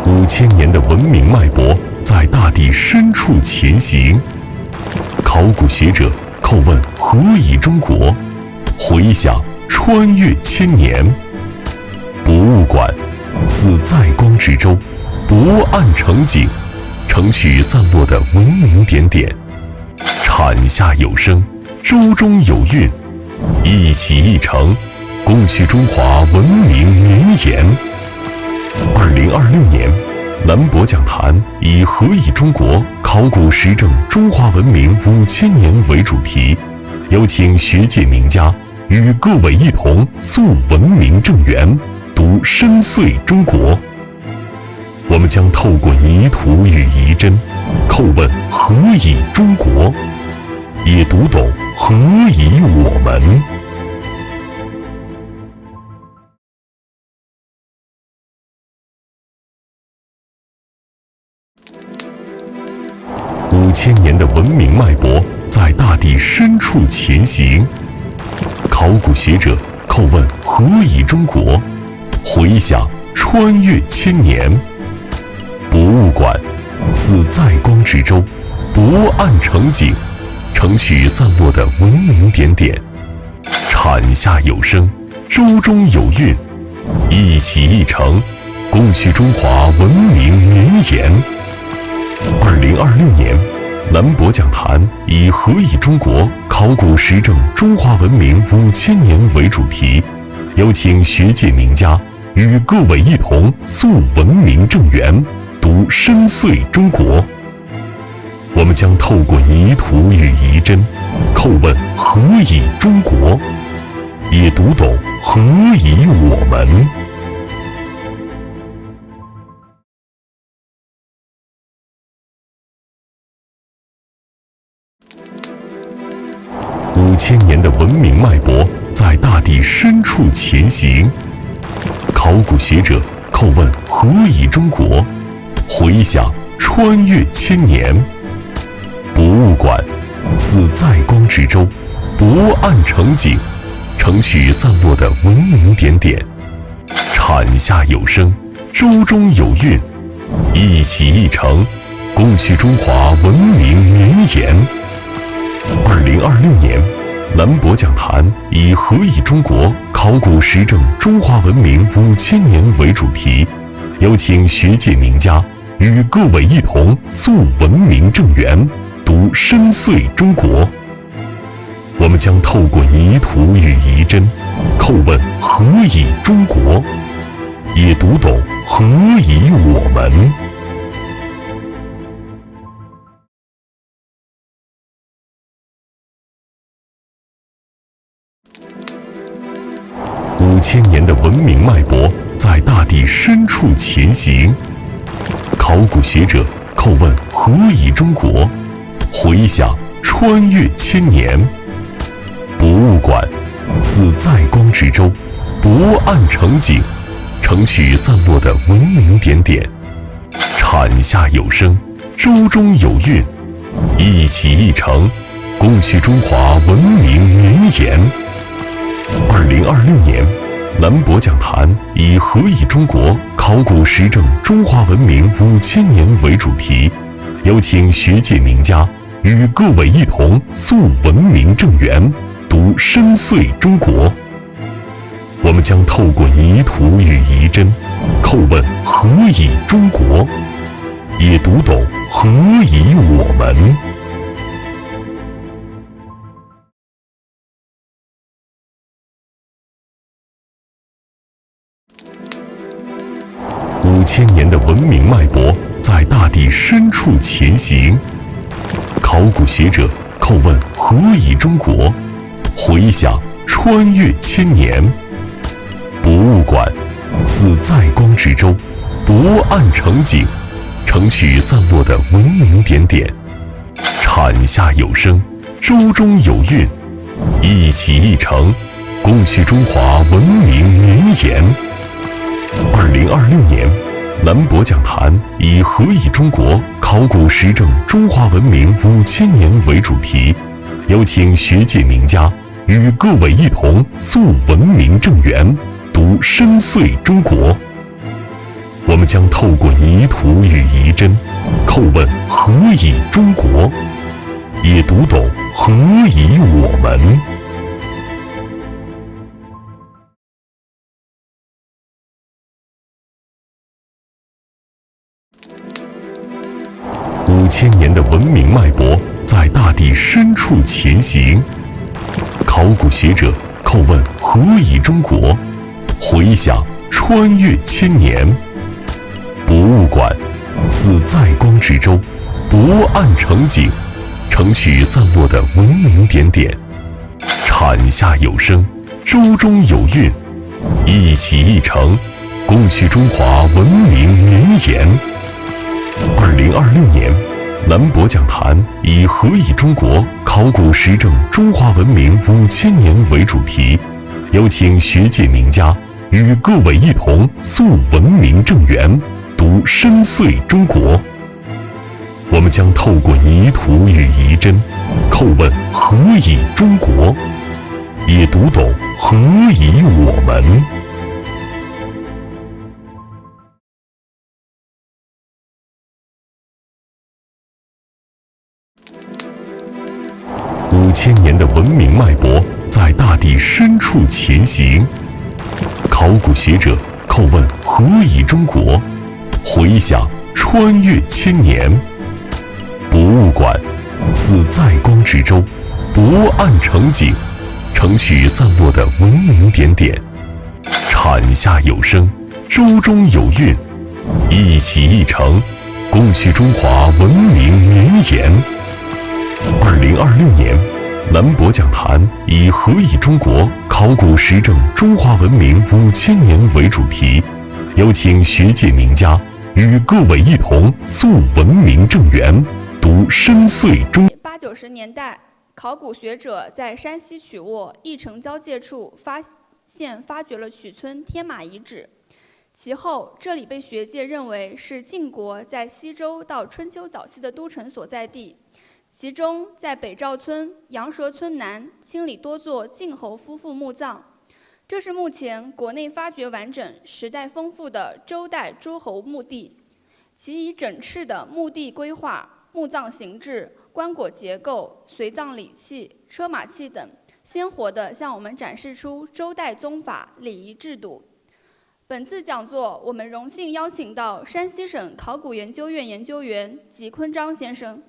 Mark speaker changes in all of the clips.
Speaker 1: 5000年的文明脉搏在大地深处前行。考古学者叩问何以中国？回响穿越千年。博物馆似在光之舟，泊岸成景，承取散落的文明点点。产下有声，舟中有韵，一起一承，共取中华文明绵延。2026年，兰博讲坛以“何以中国？考古实证中华文明5000年”为主题，有请学界名家与各位一同溯文明正源，读深邃中国。我们将透过泥土与遗珍，叩问何以中国，也读懂何以我们。5000年的文明脉搏在大地深处前行。考古学者叩问何以中国？回响穿越千年。博物馆似在光之舟，泊岸成景，承取散落的文明点点。产下有声，舟中有韵，一起一承，共取中华文明绵延。2026年，兰博讲坛以“何以中国？考古实证中华文明5000年”为主题，有请学界名家与各位一同溯文明正源，读深邃中国。我们将透过泥土与遗珍，叩问何以中国，也读懂何以我们。5000年的文明脉搏在大地深处前行。考古学者叩问何以中国？回响穿越千年。博物馆似在光之舟，泊岸成景，承取散落的文明点点。产下有声，舟中有韵，一起一承，共取中华文明绵延。2026年，兰博讲坛以“何以中国？考古实证中华文明5000年”为主题，有请学界名家与各位一同溯文明正源，读深邃中国。我们将透过泥土与遗珍，叩问何以中国，也读懂何以我们。5000年的文明脉搏在大地深处前行。考古学者叩问何以中国？回响穿越千年。博物馆似在光之舟，泊岸成景，承取散落的文明点点。产下有声，舟中有韵，一起一承，共取中华文明绵延。2026年，兰博讲坛以“何以中国？考古实证中华文明5000年”为主题，有请学界名家与各位一同溯文明正源，读深邃中国。我们将透过泥土与遗珍，叩问何以中国，也读懂何以我们。5000年的文明脉搏在大地深处前行。考古学者叩问何以中国？回响穿越千年。博物馆似在光之舟，泊岸成景，承取散落的文明点点。产下有声，舟中有韵，一起一承，共取中华文明绵延。2026年，兰博讲坛以“何以中国？考古实证中华文明5000年”为主题，有请学界名家与各位一同溯文明正源，读深邃中国。我们将透过泥土与遗珍，叩问何以中国，也读懂何以我们。5000年的文明脉搏在大地深处前行。考古学者叩问何以中国，回响穿越千年。博物馆似在光之舟，泊岸成景，承取散落的文明点点。产下有声，舟中有韵，一起一承，共取中华文明绵延。2026年，兰博讲坛以何以中国考古实证中华文明5000年为主题，有请学界名家与各位一同溯文明正源，读深邃中国。我们将透过泥土与遗珍，叩问何以中国，也读懂何以我们。5000年的文明脉搏在大地深处前行。考古学者叩问何以中国，回响穿越千年。博物馆似在光之舟，泊岸成景，承取散落的文明点点。产下有声，舟中有韵，一起一承，共取中华文明绵延。2026年，兰博讲坛以何以中国考古实证中华文明5000年为主题，有请学界名家与各位一同溯文明正源，读深邃中。
Speaker 2: 80、90年代，考古学者在山西曲沃义城交界处发掘了曲村天马遗址，其后这里被学界认为是晋国在西周到春秋早期的都城所在地。其中，在北赵村、羊舌村南清理多座晋侯夫妇墓葬，这是目前国内发掘完整、时代丰富的周代诸侯墓地。其以整饬的墓地规划、墓葬形制、棺椁结构、随葬礼器、车马器等，鲜活地向我们展示出周代宗法、礼仪制度。本次讲座，我们荣幸邀请到山西省考古研究院研究员吉坤章先生。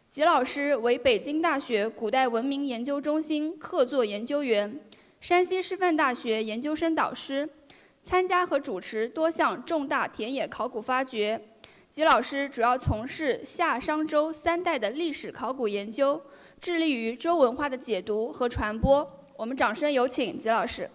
Speaker 2: 吉老师为北京大学古代文明研究中心客座研究员，山西师范大学研究生导师，参加和主持多项重大田野考古发掘。吉老师主要从事夏商周3代的历史考古研究，致力于周文化的解读和传播。我们掌声有请吉老师。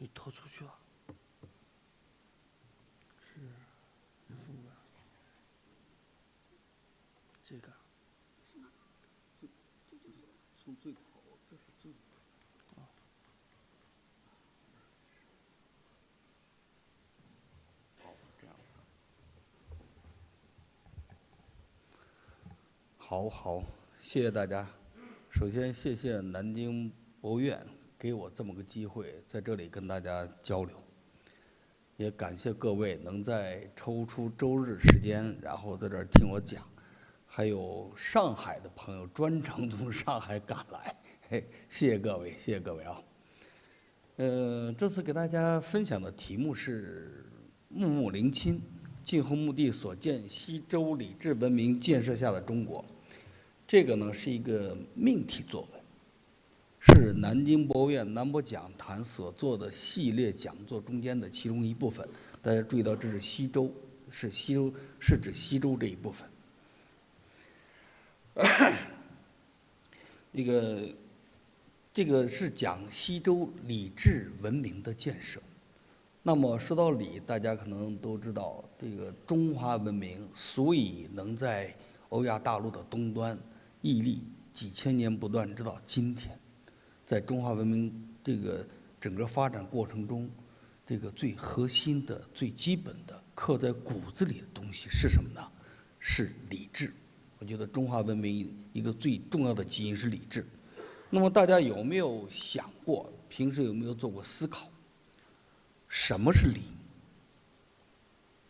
Speaker 3: 你拖出去了，是副的，这个是吗？这就是从最头，这是最啊。好，这样。好，谢谢大家。首先，谢谢南京博物院给我这么个机会，在这里跟大家交流，也感谢各位能在抽出周日时间，然后在这儿听我讲，还有上海的朋友专程从上海赶来，嘿，谢谢各位，谢谢各位啊。这次给大家分享的题目是“木木陵亲：晋侯墓地所见西周礼制文明建设下的中国”。这个呢是一个命题作文。是南京博物院南博讲坛所做的系列讲座中间的其中一部分。大家注意到，这是西周，是指西周这一部分。这个是讲西周礼制文明的建设。那么说到礼，大家可能都知道，这个中华文明所以能在欧亚大陆的东端屹立几千年不断，直到今天，在中华文明这个整个发展过程中，这个最核心的、最基本的、刻在骨子里的东西是什么呢？是礼制。我觉得中华文明一个最重要的基因是礼制。那么大家有没有想过，平时有没有做过思考？什么是礼？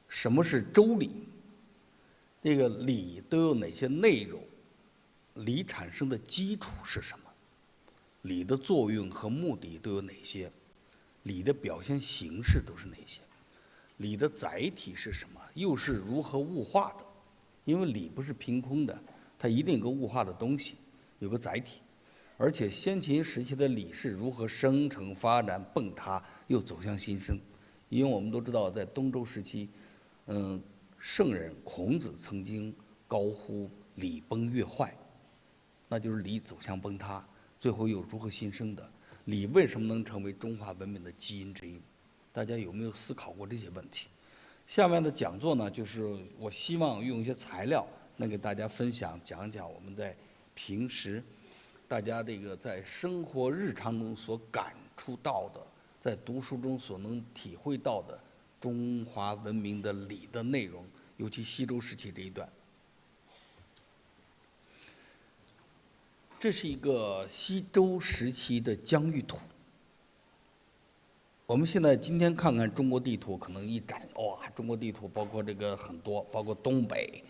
Speaker 3: 什么是周礼？这个礼都有哪些内容？礼产生的基础是什么？礼的作用和目的都有哪些？礼的表现形式都是哪些？礼的载体是什么？又是如何物化的？因为礼不是凭空的，它一定有个物化的东西，有个载体。而且先秦时期的礼是如何生成、发展、崩塌，又走向新生。因为我们都知道，在东周时期，圣人孔子曾经高呼“礼崩乐坏”，那就是礼走向崩塌，最后又如何新生的？礼为什么能成为中华文明的基因之一？大家有没有思考过这些问题？下面的讲座呢，就是我希望用一些材料能给大家分享，讲讲我们在平时大家这个在生活日常中所感触到的，在读书中所能体会到的中华文明的礼的内容，尤其西周时期这一段。这是一个西周时期的疆域图。我们现在今天看看中国地图，可能一展，哇，中国地图包括这个很多，包括东北，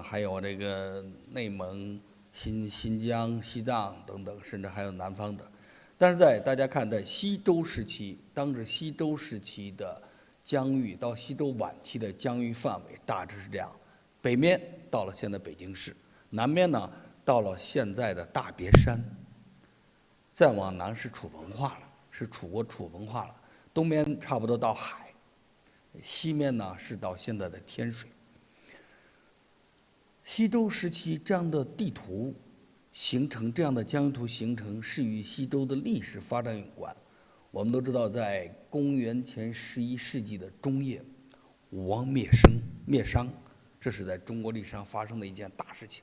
Speaker 3: 还有这个内蒙、新疆、西藏等等，甚至还有南方的。但是大家看，在西周时期，当时西周时期的疆域到西周晚期的疆域范围大致是这样：北面到了现在北京市，南面呢到了现在的大别山，再往南是楚文化了，是楚国楚文化了。东边差不多到海，西面呢是到现在的天水。西周时期这样的地图形成，这样的疆域图形成，是与西周的历史发展有关。我们都知道，在公元前11世纪的中叶，武王灭商，这是在中国历史上发生的一件大事情。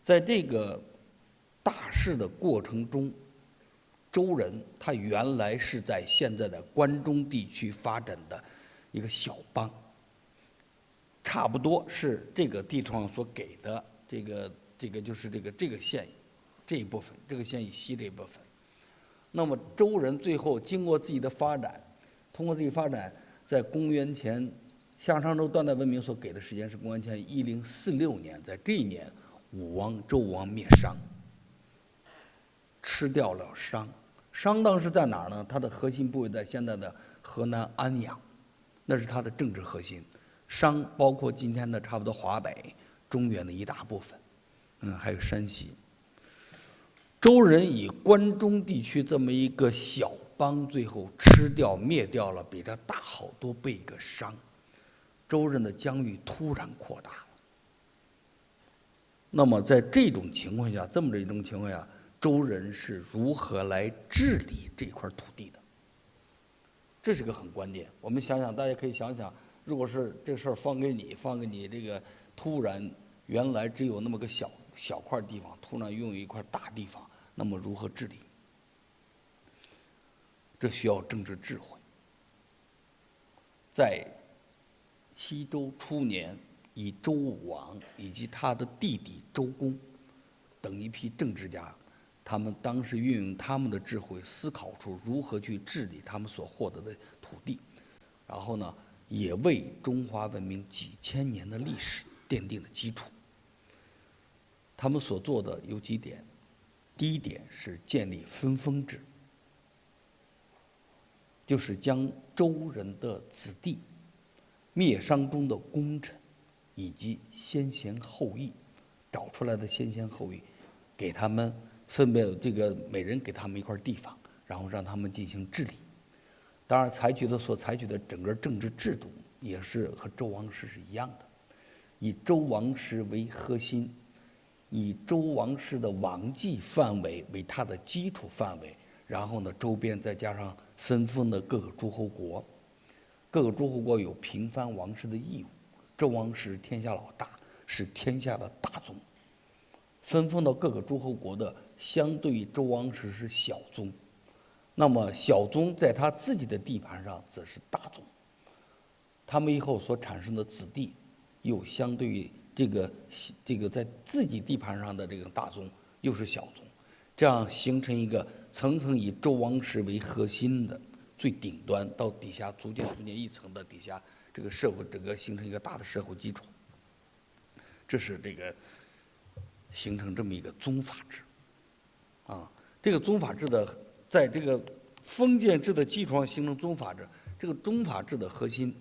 Speaker 3: 在这个大事的过程中，周人他原来是在现在的关中地区发展的一个小邦，差不多是这个地图上所给的这个就是这个县这一部分，这个县以西这一部分。那么周人最后经过自己的发展，通过自己发展，在公元前夏商周断代文明所给的时间是公元前1046年，在这一年，周武王灭商，吃掉了商。商当时在哪儿呢？它的核心部位在现在的河南安阳，那是它的政治核心。商包括今天的差不多华北、中原的一大部分，还有山西。周人以关中地区这么一个小邦，最后吃掉、灭掉了比它大好多倍一个商。周人的疆域突然扩大了。那么在这种情况下，周人是如何来治理这块土地的？这是个很关键。我们想想，大家可以想想，如果是这事儿放给你这个，突然原来只有那么个小块地方，突然拥有一块大地方，那么如何治理？这需要政治智慧。在西周初年，以周武王以及他的弟弟周公等一批政治家，他们当时运用他们的智慧，思考出如何去治理他们所获得的土地，然后呢，也为中华文明几千年的历史奠定了基础。他们所做的有几点，第一点是建立分封制，就是将周人的子弟、灭商中的功臣以及先贤后裔找出来的先贤后裔，给他们分别这个每人给他们一块地方，然后让他们进行治理。当然，所采取的整个政治制度也是和周王室是一样的，以周王室为核心，以周王室的王纪范围为它的基础范围，然后呢，周边再加上分封的各个诸侯国，各个诸侯国有平藩王室的义务。周王室天下老大，是天下的大宗。分封到各个诸侯国的，相对于周王室是小宗。那么小宗在他自己的地盘上则是大宗。他们以后所产生的子弟，又相对于这个在自己地盘上的这个大宗，又是小宗，这样形成一个层层以周王室为核心的最顶端到底下逐渐一层的底下，这个社会整个形成一个大的社会基础。这是这个形成这么一个宗法制，这个宗法制的在这个封建制的基础上形成宗法制，这个宗法制的核心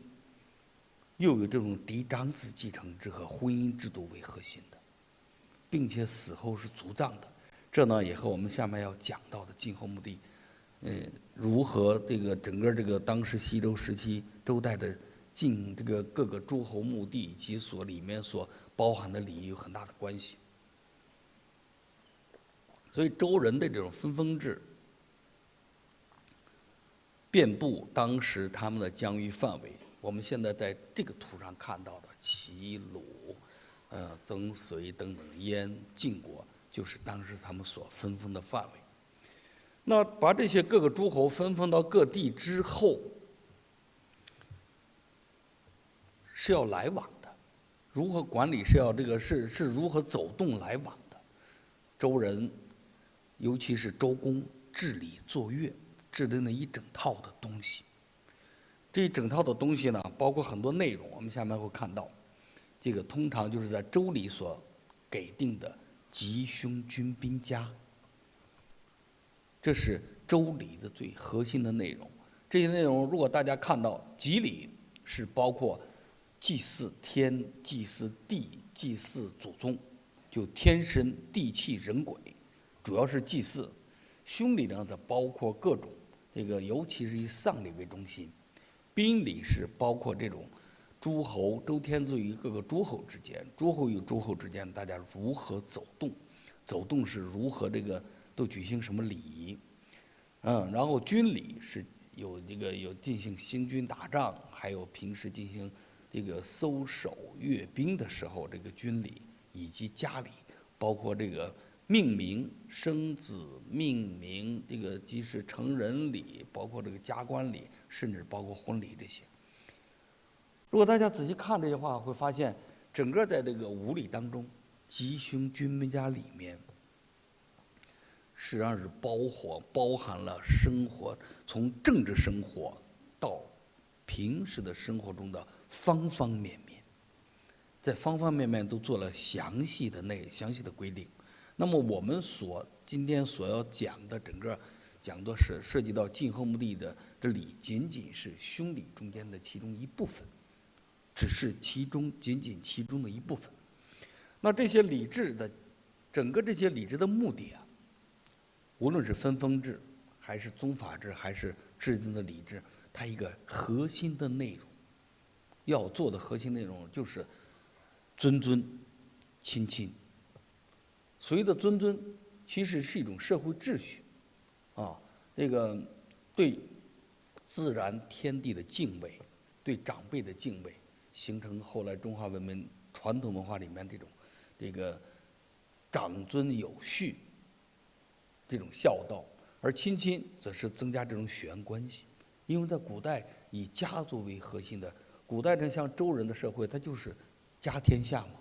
Speaker 3: 又有这种嫡长子继承制和婚姻制度为核心的，并且死后是族葬的。这呢也和我们下面要讲到的晋后墓地，如何这个整个这个当时西周时期周代的晋这个各个诸侯墓地以及里面所包含的礼仪有很大的关系。所以周人的这种分封制，遍布当时他们的疆域范围。我们现在在这个图上看到的齐鲁、曾隋等等燕、晋国，就是当时他们所分封的范围。那把这些各个诸侯分封到各地之后，是要来往的，如何管理是要是如何走动来往的。周人，尤其是周公治理作乐，制定了一整套的东西。这一整套的东西呢，包括很多内容，我们下面会看到。这个通常就是在周礼所给定的吉凶军兵家，这是周礼的最核心的内容。这些内容，如果大家看到，吉礼是包括祭祀天、祭祀地、祭祀祖宗，就天神、地气、人鬼，主要是祭祀。凶礼呢，则包括各种尤其是以丧礼为中心。宾礼是包括这种诸侯、周天子与各个诸侯之间，诸侯与诸侯之间，大家如何走动？走动是如何都举行什么礼仪？然后军礼是有进行行军打仗，还有平时进行搜守阅兵的时候军礼，以及家礼，包括命名、生子、命名，即是成人礼，包括加官礼，甚至包括婚礼这些。如果大家仔细看这些话，会发现整个在五礼当中，吉凶军兵家里面，实际上是包含了生活，从政治生活到平时的生活中的方方面面，在方方面面都做了详细的规定。那么我们今天所要讲的整个讲的是涉及到晋后墓地的这礼，仅仅是凶礼中间的其中一部分，只是仅仅其中的一部分。那这些礼制的整个这些礼制的目的啊，无论是分封制，还是宗法制，还是制定的礼制，它一个核心的内容，要做的核心内容就是尊亲亲。所谓的尊，其实是一种社会秩序，对自然天地的敬畏，对长辈的敬畏，形成后来中华文明传统文化里面这个长尊有序这种孝道。而亲则是增加这种血缘关系，因为在古代以家族为核心的，古代的像周人的社会，它就是家天下嘛。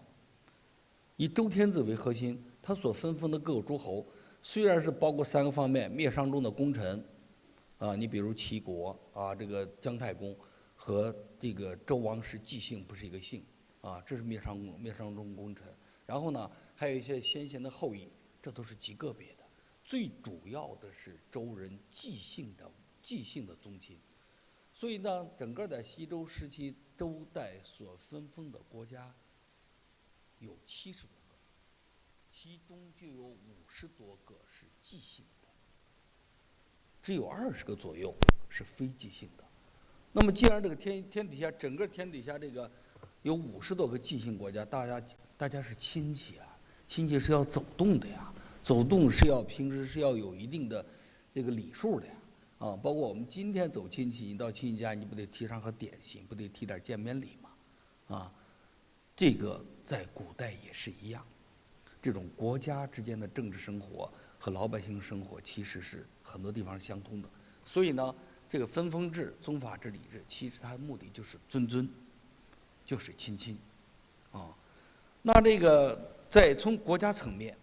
Speaker 3: 以周天子为核心，他所分封的各个诸侯，虽然是包括3个方面：灭商中的功臣，你比如齐国姜太公和周王室姬姓不是一个姓，这是灭商中功臣。然后呢，还有一些先贤的后裔，这都是极个别的。最主要的是周人姬姓的宗亲。所以呢，整个在西周时期，周代所分封的国家有70多个其中就有50多个是即兴的，只有20个左右是非即兴的。那么，既然这个天底下整个天底下这个有50多个即兴国家，大家是亲戚啊，亲戚是要走动的呀，走动是要平时是要有一定的这个礼数的呀，啊，包括我们今天走亲戚，你到亲戚家，你不得提上盒点心，不得提点见面礼吗？啊，这个在古代也是一样，这种国家之间的政治生活和老百姓生活其实是很多地方相通的，所以呢。这个分封制、宗法制、礼制，其实它的目的就是尊，就是亲，啊。那这个从国家层面，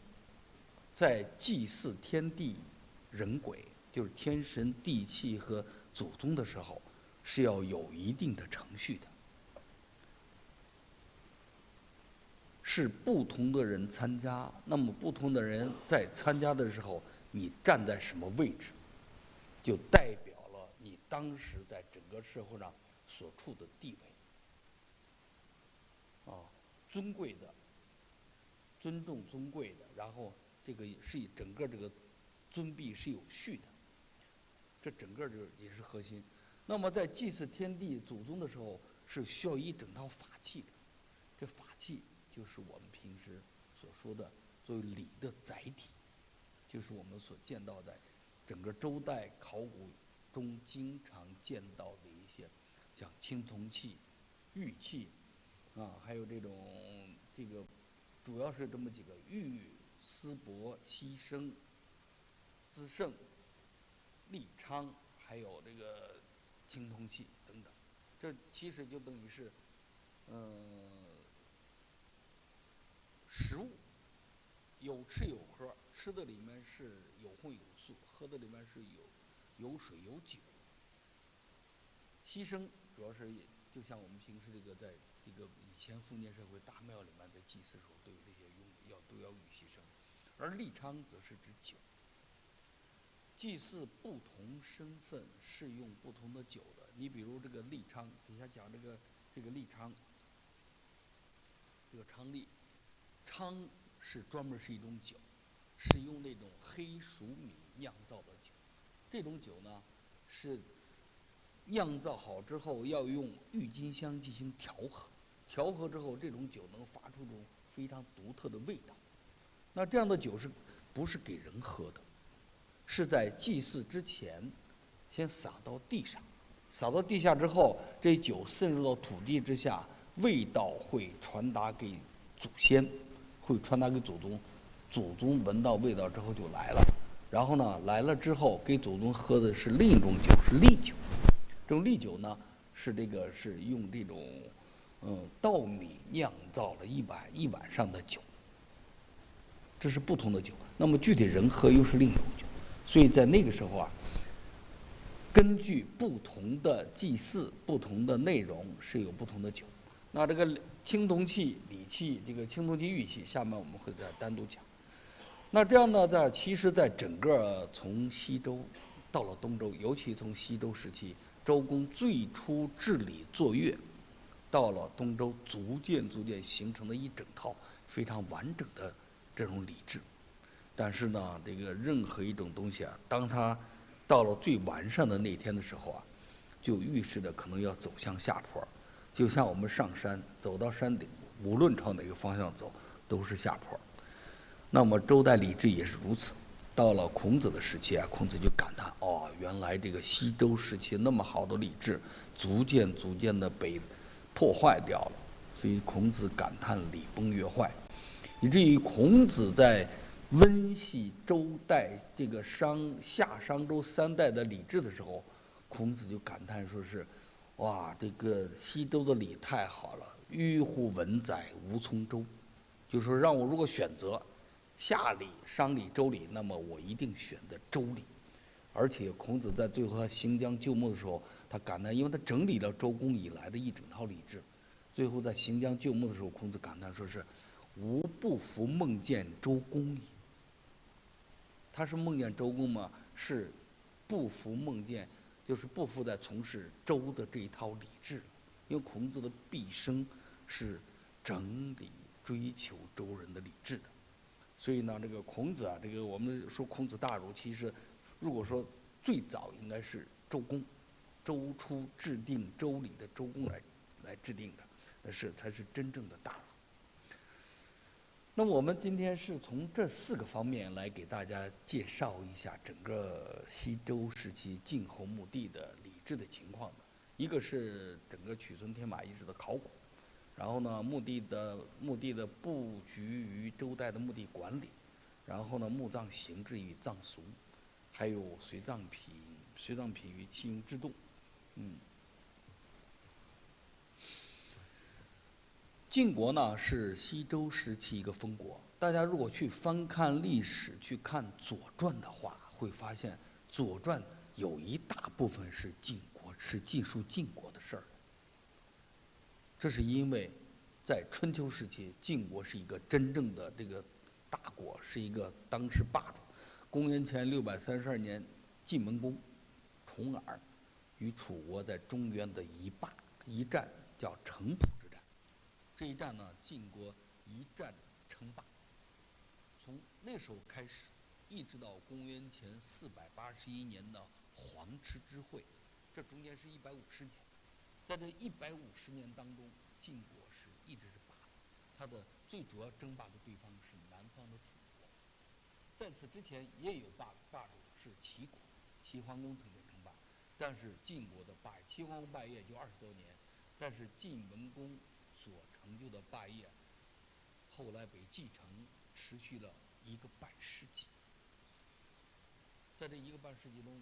Speaker 3: 在祭祀天地人鬼，就是天神地气和祖宗的时候，是要有一定的程序的，是不同的人参加。那么不同的人在参加的时候，你站在什么位置，就代表你当时在整个社会上所处的地位，尊贵的，尊重尊贵的，然后这个是以整个这个尊卑是有序的，这整个就也是核心。那么在祭祀天地祖宗的时候，是需要一整套法器的，这法器就是我们平时所说的作为礼的载体，就是我们所见到的整个周代考古中经常见到的一些，像青铜器、玉器，啊，还有这个主要是这么几个玉、丝帛、牺牲、资胜、利昌，还有这个青铜器等等，这其实就等于是，食物，有吃有喝，吃的里面是有荤有素，喝的里面是有水有酒。牺牲主要是就像我们平时在这个以前封建社会大庙里面在祭祀时候都有这些都要予牺牲，而利昌则是指酒。祭祀不同身份是用不同的酒的，你比如这个利昌，底下讲这个利昌，这个昌利，昌是专门是一种酒，是用那种黑黍米酿造的酒，这种酒呢是酿造好之后要用郁金香进行调和，调和之后这种酒能发出种非常独特的味道。那这样的酒不是给人喝的？是在祭祀之前先洒到地上，洒到地下之后，这酒渗入到土地之下，味道会传达给祖先，会传达给祖宗，祖宗闻到味道之后就来了，然后呢来了之后给祖宗喝的是另一种酒，是利酒。这种利酒呢是用这种稻米酿造了一晚上的酒，这是不同的酒。那么具体人喝又是另一种酒，所以在那个时候啊，根据不同的祭祀、不同的内容是有不同的酒。那这个青铜器、礼器，这个青铜器、玉器，下面我们会再单独讲。那这样呢，其实在整个从西周到了东周，尤其从西周时期，周公最初治理作乐，到了东周逐渐形成了一整套非常完整的这种礼制。但是呢，这个任何一种东西啊，当它到了最完善的那天的时候啊，就预示着可能要走向下坡。就像我们上山走到山顶，无论朝哪个方向走，都是下坡。那么周代礼制也是如此。到了孔子的时期啊，孔子就感叹：哦，原来这个西周时期那么好的礼制，逐渐的被破坏掉了。所以孔子感叹礼崩乐坏，以至于孔子在温习周代这个夏商周3代的礼制的时候，孔子就感叹说是：哇，这个西周的礼太好了，迂乎文载无从周。就是说，让我如果选择夏礼、商礼、周礼，那么我一定选择周礼。而且孔子在最后他行将就木的时候，他感叹，因为他整理了周公以来的一整套礼制，最后在行将就木的时候，孔子感叹说是：吾不复梦见周公矣。他是梦见周公吗？是不复梦见，就是不复在从事周的这一套礼制了。因为孔子的毕生是整理追求周人的礼制的，所以呢，这个孔子啊，这个我们说孔子大儒，其实如果说最早应该是周公，周初制定周礼的周公来制定的，才是真正的大儒。那么我们今天是从这4个方面来给大家介绍一下整个西周时期晋侯墓地的礼制的情况的。一个是整个曲村天马遗址的考古，然后呢墓地的布局与周代的墓地管理，然后呢墓葬形制与葬俗，还有随葬品与器用制度，晋国呢是西周时期一个封国。大家如果去翻看历史，去看《左传》的话，会发现《左传》有一大部分是记述晋国的事儿。这是因为在春秋时期，晋国是一个真正的这个大国，是一个当时霸主。公元前632年，晋文公重耳与楚国在中原的一战叫城濮之战。这一战呢，晋国一战称霸。从那时候开始，一直到公元前481年的黄池之会，这中间是150年。在这150年当中，晋国一直是霸主，它的最主要争霸的对方是南方的楚国。在此之前也有霸主是齐国，齐桓公曾经称霸，但是晋国的齐桓公霸业就20多年，但是晋文公所成就的霸业，后来被继承，持续了1个半世纪。在这1个半世纪中，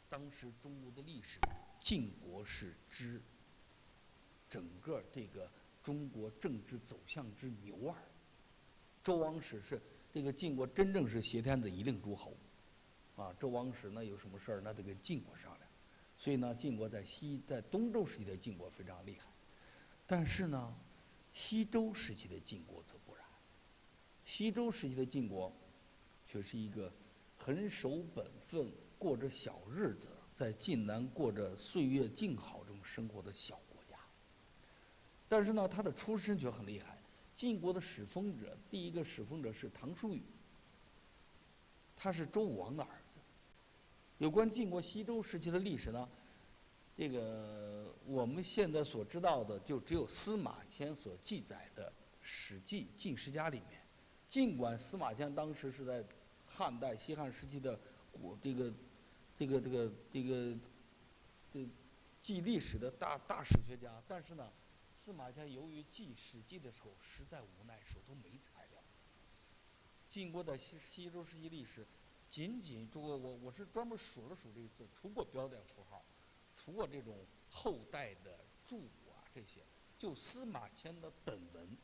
Speaker 3: 当时中国的历史，晋国是整个这个中国政治走向之牛耳。周王室是这个晋国真正是挟天子以令诸侯，周王室呢有什么事儿那得跟晋国商量。所以呢，晋国在东周时期的晋国非常厉害，但是呢，西周时期的晋国则不然。西周时期的晋国却是一个很守本分、过着小日子，在晋南过着岁月静好中生活的小国家。但是呢，他的出身却很厉害。晋国的始封者，第一个始封者是唐叔虞，他是周武王的儿子。有关晋国西周时期的历史呢，这个我们现在所知道的就只有司马迁所记载的《史记·晋世家》里面。尽管司马迁当时是在汉代西汉时期的记历史的大史学家，但是呢，司马迁由于记《史记》的时候实在无奈，手头没材料。晋国的西周时期历史，我是专门数了数这个字，除过标点符号，除过这种后代的注这些，就司马迁的本文，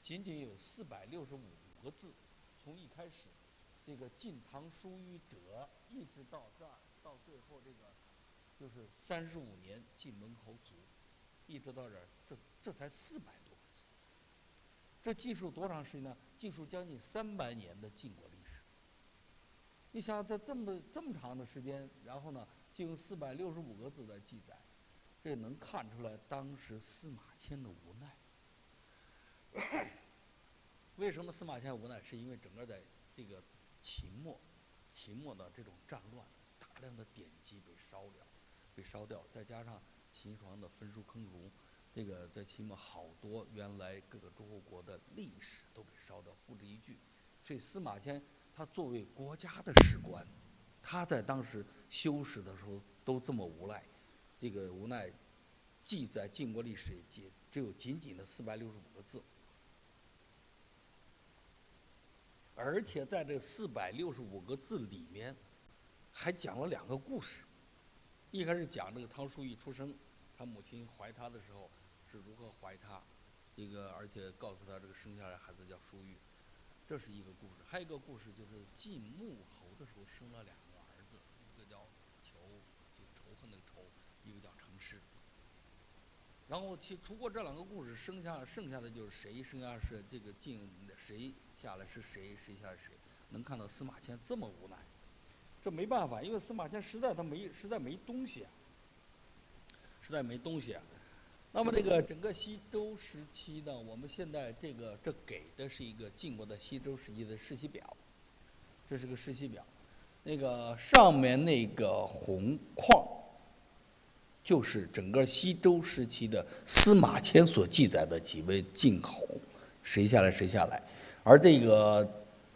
Speaker 3: 仅仅有465个字。从一开始，这个晋唐叔虞者，一直到这儿，到最后这个就是35年晋文侯卒，一直到这儿，这才400多个字。这记述多长时间呢？记述将近300年的晋国历史。你想在这么长的时间，然后呢，就用465个字来记载，这能看出来当时司马迁的无奈。为什么司马迁无奈？是因为整个在这个秦末的这种战乱，大量的典籍被烧掉，再加上秦始皇的焚书坑儒，这个在秦末好多原来各个诸侯国的历史都被烧掉，付之一炬。所以司马迁他作为国家的史官，他在当时修史的时候都这么无奈，这个无奈记载晋国历史也只有仅仅的465个字。而且在这465个字里面，还讲了2个故事。一开始讲这个唐叔虞出生，他母亲怀他的时候是如何怀他，而且告诉他这个生下来孩子叫叔虞，这是一个故事。还有一个故事就是晋穆侯的时候生了2个儿子，一个叫仇，就仇恨的仇，一个叫成师。然后除过这2个故事，剩下的就是谁剩下是这个谁下来是谁下来是谁，能看到司马迁这么无奈。这没办法，因为司马迁实在没东西啊，那么这个整个西周时期呢，我们现在这给的是一个晋国的西周时期的世袭表，这是个世袭表。那个上面那个红框，就是整个西周时期的司马迁所记载的几位晋侯，谁下来谁下来，而这个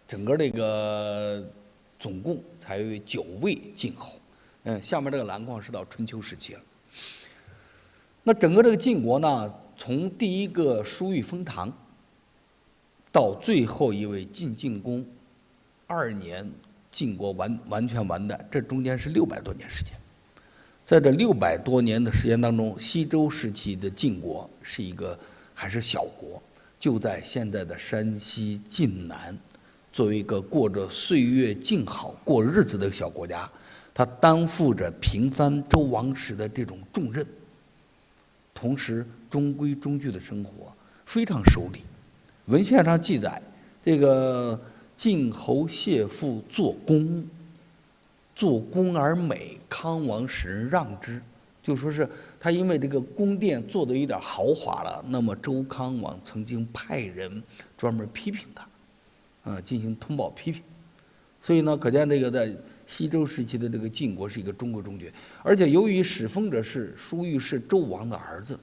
Speaker 3: 整个这个总共才有9位晋侯。下面这个蓝框是到春秋时期了。那整个这个晋国呢，从第一个叔虞封唐，到最后一位晋敬公2年，晋国完全完蛋，这中间是600多年时间。在这600多年的时间当中，西周时期的晋国是一个还是小国，就在现在的山西晋南，作为一个过着岁月静好过日子的小国家，它担负着平藩周王室的这种重任。同时中规中矩的生活，非常守礼。文献上记载，这个晋侯谢父做宫，做宫而美，康王使人让之。就说是他因为这个宫殿做得有点豪华了，那么周康王曾经派人专门批评他，进行通报批评。所以呢，可见这个在西周时期的这个晋国是一个中规中矩，而且由于始封者是叔虞，是周王的儿子，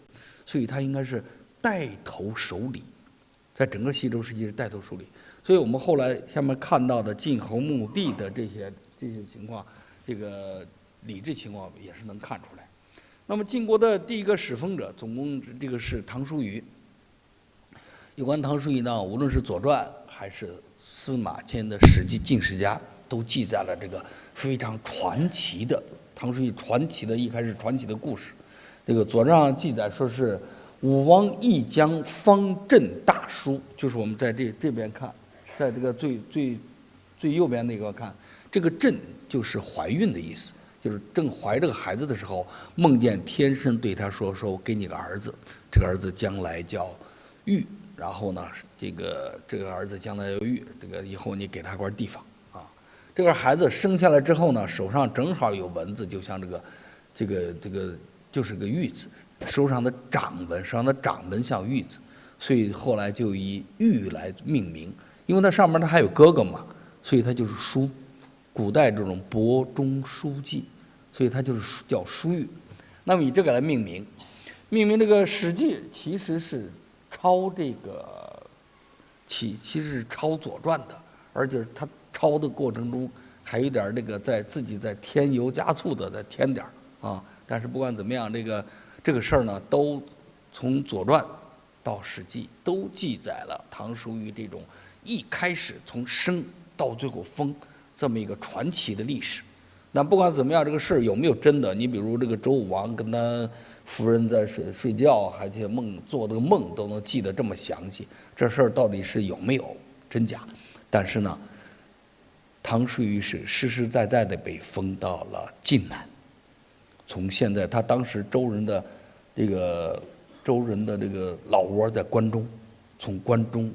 Speaker 3: 所以他应该是带头守礼，在整个西周时期是带头守礼。所以我们后来下面看到的晋侯墓地的这些情况，这个礼制情况也是能看出来。那么晋国的第一个始封者，总共这个是唐叔虞。有关唐叔虞呢，无论是《左传》还是司马迁的《史记·晋世家》，都记载了这个非常传奇的唐叔虞一开始传奇的故事。这个《左传》上记载说是武王一将方阵大叔，就是我们在这边看，在这个最右边那个看，这个阵就是怀孕的意思，就是正怀这个孩子的时候，梦见天神对他说我给你个儿子，这个儿子将来叫玉。然后呢，这个儿子将来有玉，这个以后你给他块地方啊。这个孩子生下来之后呢，手上正好有蚊子，就像这个就是个玉字，手上的掌纹像玉字，所以后来就以玉来命名。因为它上面它还有哥哥嘛，所以它就是叔，古代这种伯仲叔季，所以它就是叫叔玉。那么以这个来命名这个《史记》其实是抄这个其实是抄《左传》的，而且他抄的过程中还有点这个自己在添油加醋的再添点啊。但是不管怎么样，这个事儿呢，都从《左传》到《史记》都记载了唐叔虞这种一开始从生到最后封这么一个传奇的历史。那不管怎么样，这个事儿有没有真的？你比如这个周武王跟他夫人在睡觉，而且做这个梦都能记得这么详细，这事儿到底是有没有真假？但是呢，唐叔虞是实实在在的被封到了晋南。从现在他当时周人的这个老窝在关中，从关中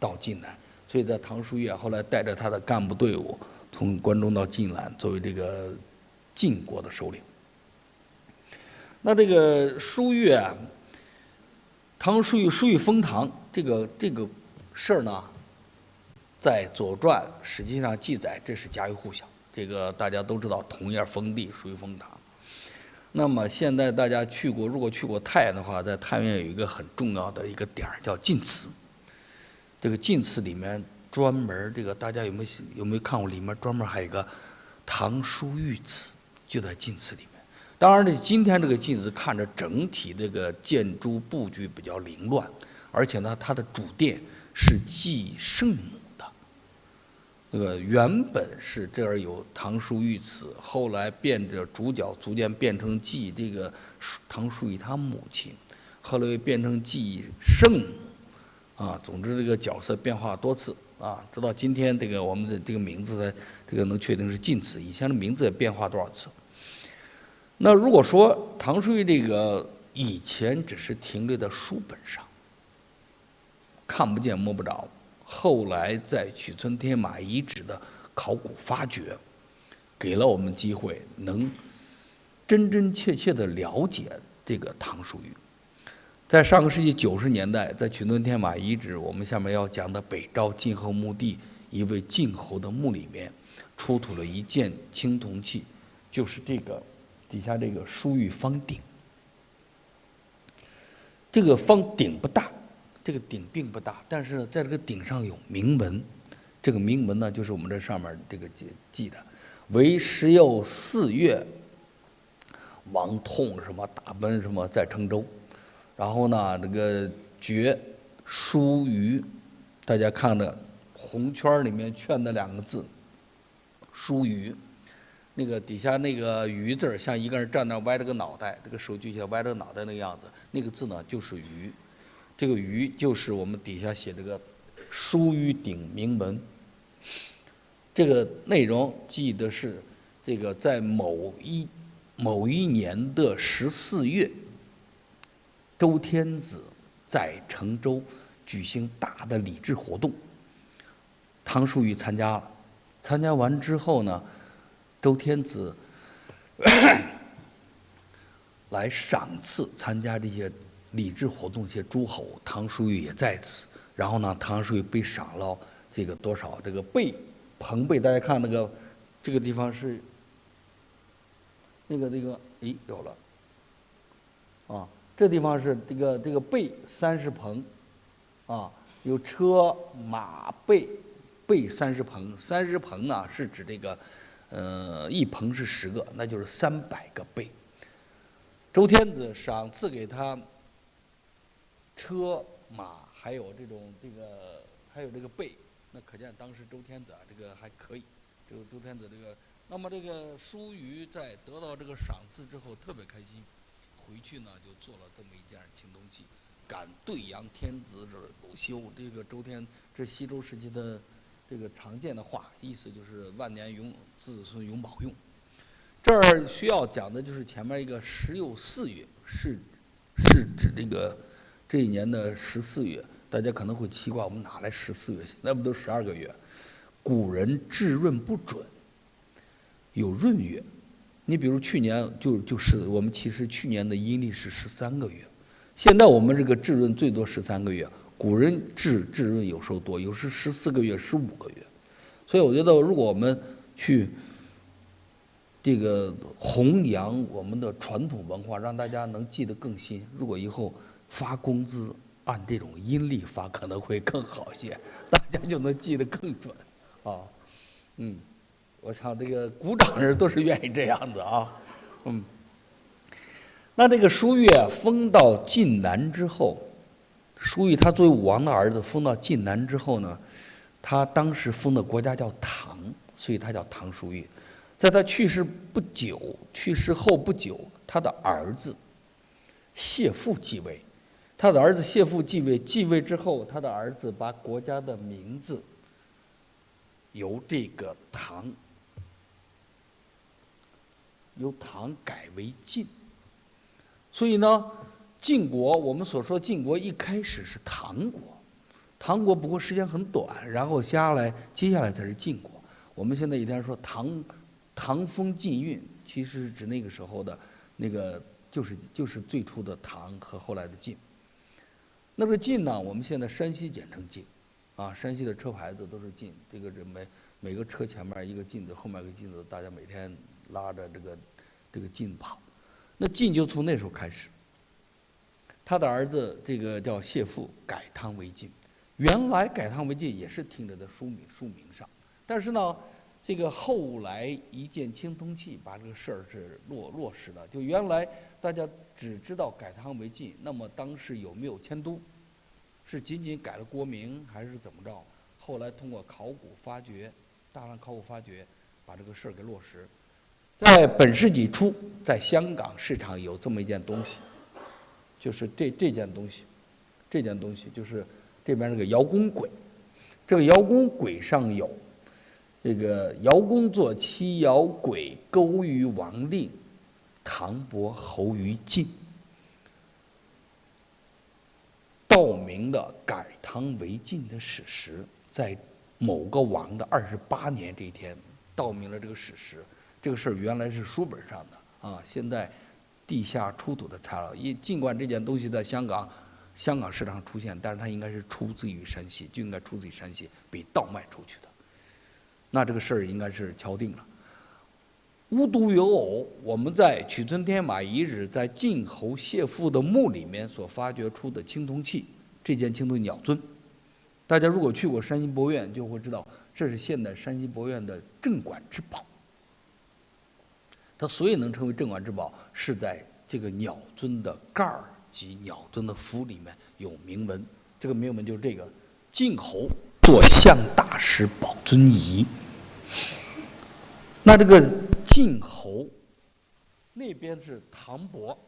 Speaker 3: 到晋南，所以在唐叔虞后来带着他的干部队伍从关中到晋南，作为这个晋国的首领。那这个叔虞啊，唐叔虞封唐这个事儿呢，在《左传》实际上记载，这是家喻户晓。这个大家都知道，同样封地，叔虞封唐。那么现在大家如果去过太原的话，在太原有一个很重要的一个点叫晋祠。这个晋祠里面专门大家有没有看过？里面专门还有一个唐叔虞祠，就在晋祠里面。当然今天这个晋祠看着整体这个建筑布局比较凌乱，而且呢，它的主殿是祭圣母的。那个原本是这儿有唐叔虞祠，后来主角逐渐变成祭这个唐叔虞他母亲，后来又变成祭圣母啊。总之这个角色变化多次啊，直到今天我们的这个名字能确定是晋祠，以前的名字也变化多少次。那如果说唐叔虞以前只是停留在书本上，看不见摸不着，后来在曲村天马遗址的考古发掘，给了我们机会，能真真切切地了解这个唐叔虞。在上个世纪90年代，在曲屯天马遗址，我们下面要讲的北赵晋侯墓地一位晋侯的墓里面，出土了一件青铜器，就是这个底下这个书玉方鼎。这个方鼎不大，这个鼎并不大，但是在这个鼎上有铭文。这个铭文呢，就是我们这上面这个记的，为时又4月，王痛什么大奔什么在成州，然后呢，这个绝书于，大家看着红圈里面圈的2个字，书于，那个底下那个于字像一个人站那歪着个脑袋，这个手举起来歪着脑袋那个样子，那个字呢就是于，这个于就是我们底下写这个书于鼎铭文。这个内容记得是这个在某一年的14月，周天子在成州举行大的礼制活动，汤叔玉参加了。参加完之后呢，周天子来赏赐参加这些礼制活动这些诸侯，汤叔玉也在此。然后呢，汤叔玉被赏了这个多少这个贝彭贝，大家看那个这个地方是那个诶有了啊，这地方是这个贝30棚啊，有车马贝30棚，30棚呢是指这个一棚是10个，那就是300个贝。周天子赏赐给他车马，还有还有这个贝，那可见当时周天子啊这个还可以，这个周天子这个，那么这个叔虞在得到这个赏赐之后特别开心，回去呢就做了这么一件青铜器，敢对阳天子者鲁修。这个周天这西周时期的这个常见的话，意思就是万年子孙永保用。这儿需要讲的就是前面一个时又4月，是指这一年的14月。大家可能会奇怪，我们哪来14月？现在不都12个月？古人治闰不准，有闰月。你比如去年就是我们其实去年的阴历是13个月，现在我们这个治闰最多13个月。古人治闰有时候多，有时14个月、15个月。所以我觉得，如果我们去这个弘扬我们的传统文化，让大家能记得更新。如果以后发工资按这种阴历发，可能会更好些，大家就能记得更准啊。我想这个鼓掌人都是愿意这样子啊。那这个叔虞封到晋南之后，叔虞他作为武王的儿子封到晋南之后呢，他当时封的国家叫唐，所以他叫唐叔虞。在他去世后不久，他的儿子谢父继位。他的儿子谢父继位之后，他的儿子把国家的名字由这个唐改为晋。所以呢，晋国我们所说晋国一开始是唐国，唐国不过时间很短，然后接下来才是晋国。我们现在一天说唐风晋韵，其实是指那个时候的那个就是最初的唐和后来的晋。那个晋呢，我们现在山西简称晋，啊，山西的车牌子都是晋，这个每个车前面一个晋字，后面一个晋字，大家每天拉着这个晋跑。那晋就从那时候开始。他的儿子这个叫谢父改汤为晋，原来改汤为晋也是听着的书名上，但是呢，这个后来一件青铜器把这个事儿是落实了。就原来大家只知道改汤为晋，那么当时有没有迁都，是仅仅改了国名还是怎么着？后来通过大量考古发掘，把这个事儿给落实。在本世纪初，在香港市场有这么一件东西，就是这件东西就是这边这个姚公簋。这个姚公簋上有这个姚公坐七姚簋，勾于王令，唐伯侯于晋。道明的改唐为晋的史实，在某个王的28年这一天道明了这个史实。这个事儿原来是书本上的啊，现在地下出土的材料，尽管这件东西在香港香港市场出现，但是它应该是出自于山西，就应该出自于山西，被盗卖出去的。那这个事儿应该是敲定了。无独有偶，我们在衢村天马遗址在晋侯谢父的墓里面所发掘出的青铜器，这件青铜鸟尊，大家如果去过山西博物院，就会知道这是现代山西博物院的镇馆之宝。它所以能成为镇馆之宝，是在这个鸟尊的盖儿及鸟尊的符里面有铭文，这个铭文就是这个“晋侯坐象大师宝尊仪”。那这个晋侯那边是唐伯，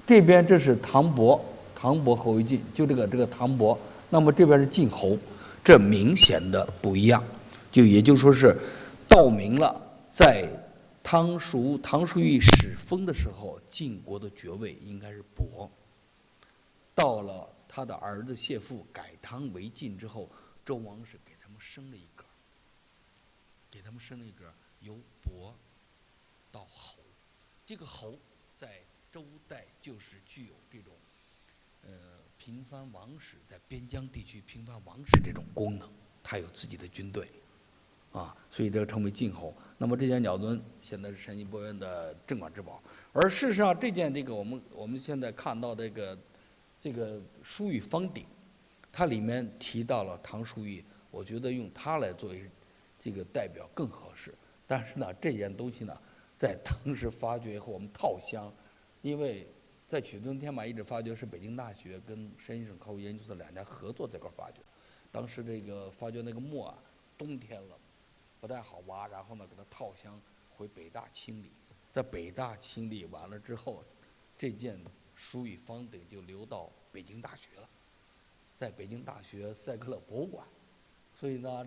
Speaker 3: 这边这是唐伯侯于晋，就这个唐伯。那么这边是晋侯，这明显的不一样，就也就是说是道明了，在唐叔虞始封的时候，晋国的爵位应该是伯。到了他的儿子谢父改唐为晋之后，周王室给他们升了一格，由伯到侯。这个侯在周代就是具有这种平藩王室，在边疆地区平藩王室这种功能，他有自己的军队啊，所以这个称为晋侯。那么这件鸟尊现在是山西博物院的镇馆之宝。而事实上，这件我们现在看到这个书玉方鼎，它里面提到了唐叔虞，我觉得用它来作为这个代表更合适。但是呢，这件东西呢，在当时发掘以后，我们套箱，因为在衢村天马遗址发掘是北京大学跟山西省考古研究所两家合作这块发掘。当时这个发掘那个墓啊，冬天了，不太好挖，然后呢给它套箱回北大清理。在北大清理完了之后，这件书玉方鼎就流到北京大学了，在北京大学赛克勒博物馆。所以呢，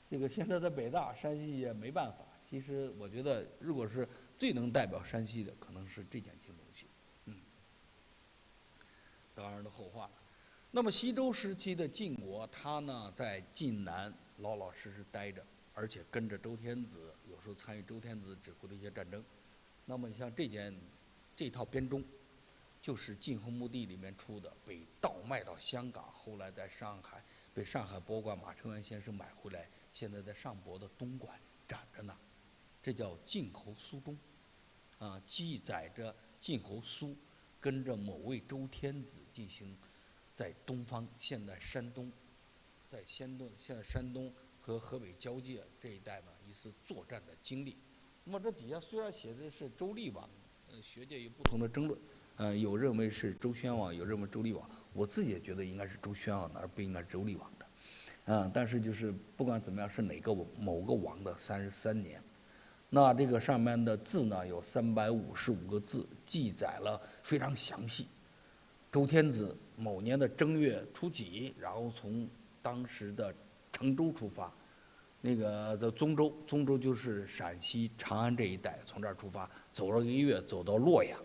Speaker 3: 这个现在在北大，山西也没办法。其实我觉得，如果是最能代表山西的，可能是这件青铜器。当然的后话了。那么西周时期的晋国，他呢在晋南老老实实待着，而且跟着周天子，有时候参与周天子指挥的一些战争。那么你像这套编钟，就是晋侯墓地里面出的，被盗卖到香港，后来在上海被上海博物馆马承元先生买回来，现在在上博的东馆展着呢。这叫晋侯苏钟，记载着晋侯苏跟着某位周天子进行在东方，现在山东和河北交界这一带呢一次作战的经历。那么这底下虽然写的是周厉王，学界有不同的争论，有认为是周宣王，有认为周厉王，我自己也觉得应该是周宣王的，而不应该是周厉王的。但是就是不管怎么样，是某个王的33年。那这个上面的字呢，有355个字，记载了非常详细。周天子某年的正月初几，然后从当时的成州出发，那个的宗州就是陕西长安这一带，从这儿出发，走了1个月，走到洛阳，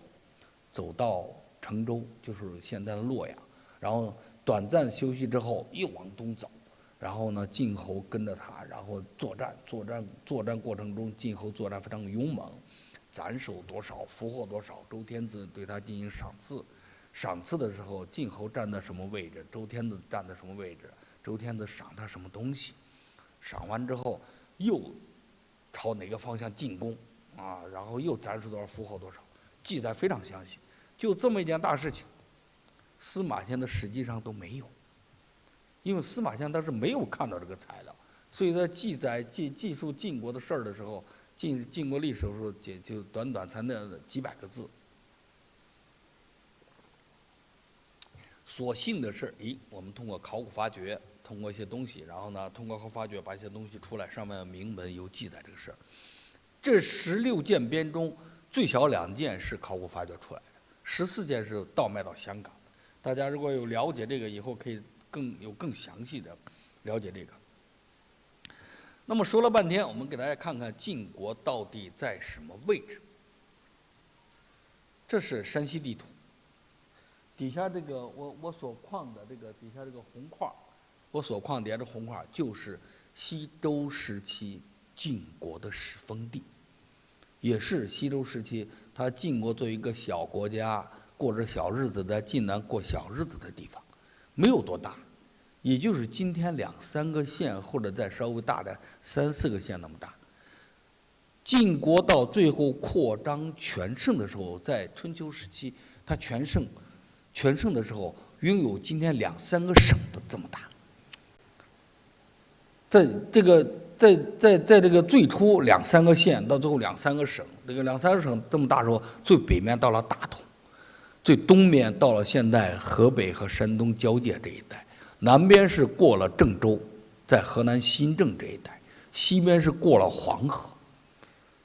Speaker 3: 走到成州，就是现在的洛阳，然后短暂休息之后又往东走。然后呢，晋侯跟着他，然后作战过程中，晋侯作战非常勇猛，斩首多少，俘获多少。周天子对他进行赏赐，赏赐的时候，晋侯站在什么位置，周天子站在什么位置，周天子赏他什么东西，赏完之后又朝哪个方向进攻然后又斩首多少，俘获多少，记载非常详细。就这么一件大事情，司马迁的史记上都没有。因为司马迁当时没有看到这个材料，所以在记述晋国的事儿的时候，晋国历史的时候，就短短才那几百个字。所幸的是，我们通过考古发掘，通过一些东西，然后呢，通过考古发掘把一些东西出来，上面铭文有记载这个事儿。这16件编钟，最小2件是考古发掘出来的，14件是盗卖到香港的。大家如果有了解这个，以后可以更详细的了解这个。那么说了半天，我们给大家看看晋国到底在什么位置。这是山西地图，底下这个我所框的这个底下这个红块，我所框底下这红块就是西周时期晋国的始封地。也是西周时期，它晋国作为一个小国家，过着小日子，在晋南过小日子的地方，没有多大，也就是今天2、3个县，或者再稍微大的3、4个县那么大。晋国到最后扩张全盛的时候，在春秋时期，它全盛的时候，拥有今天2、3个省的这么大。在这个最初2、3个县，到最后2、3个省，这个2、3个省这么大时候，最北面到了大同，最东面到了现在河北和山东交界这一带，南边是过了郑州，在河南新郑这一带，西边是过了黄河，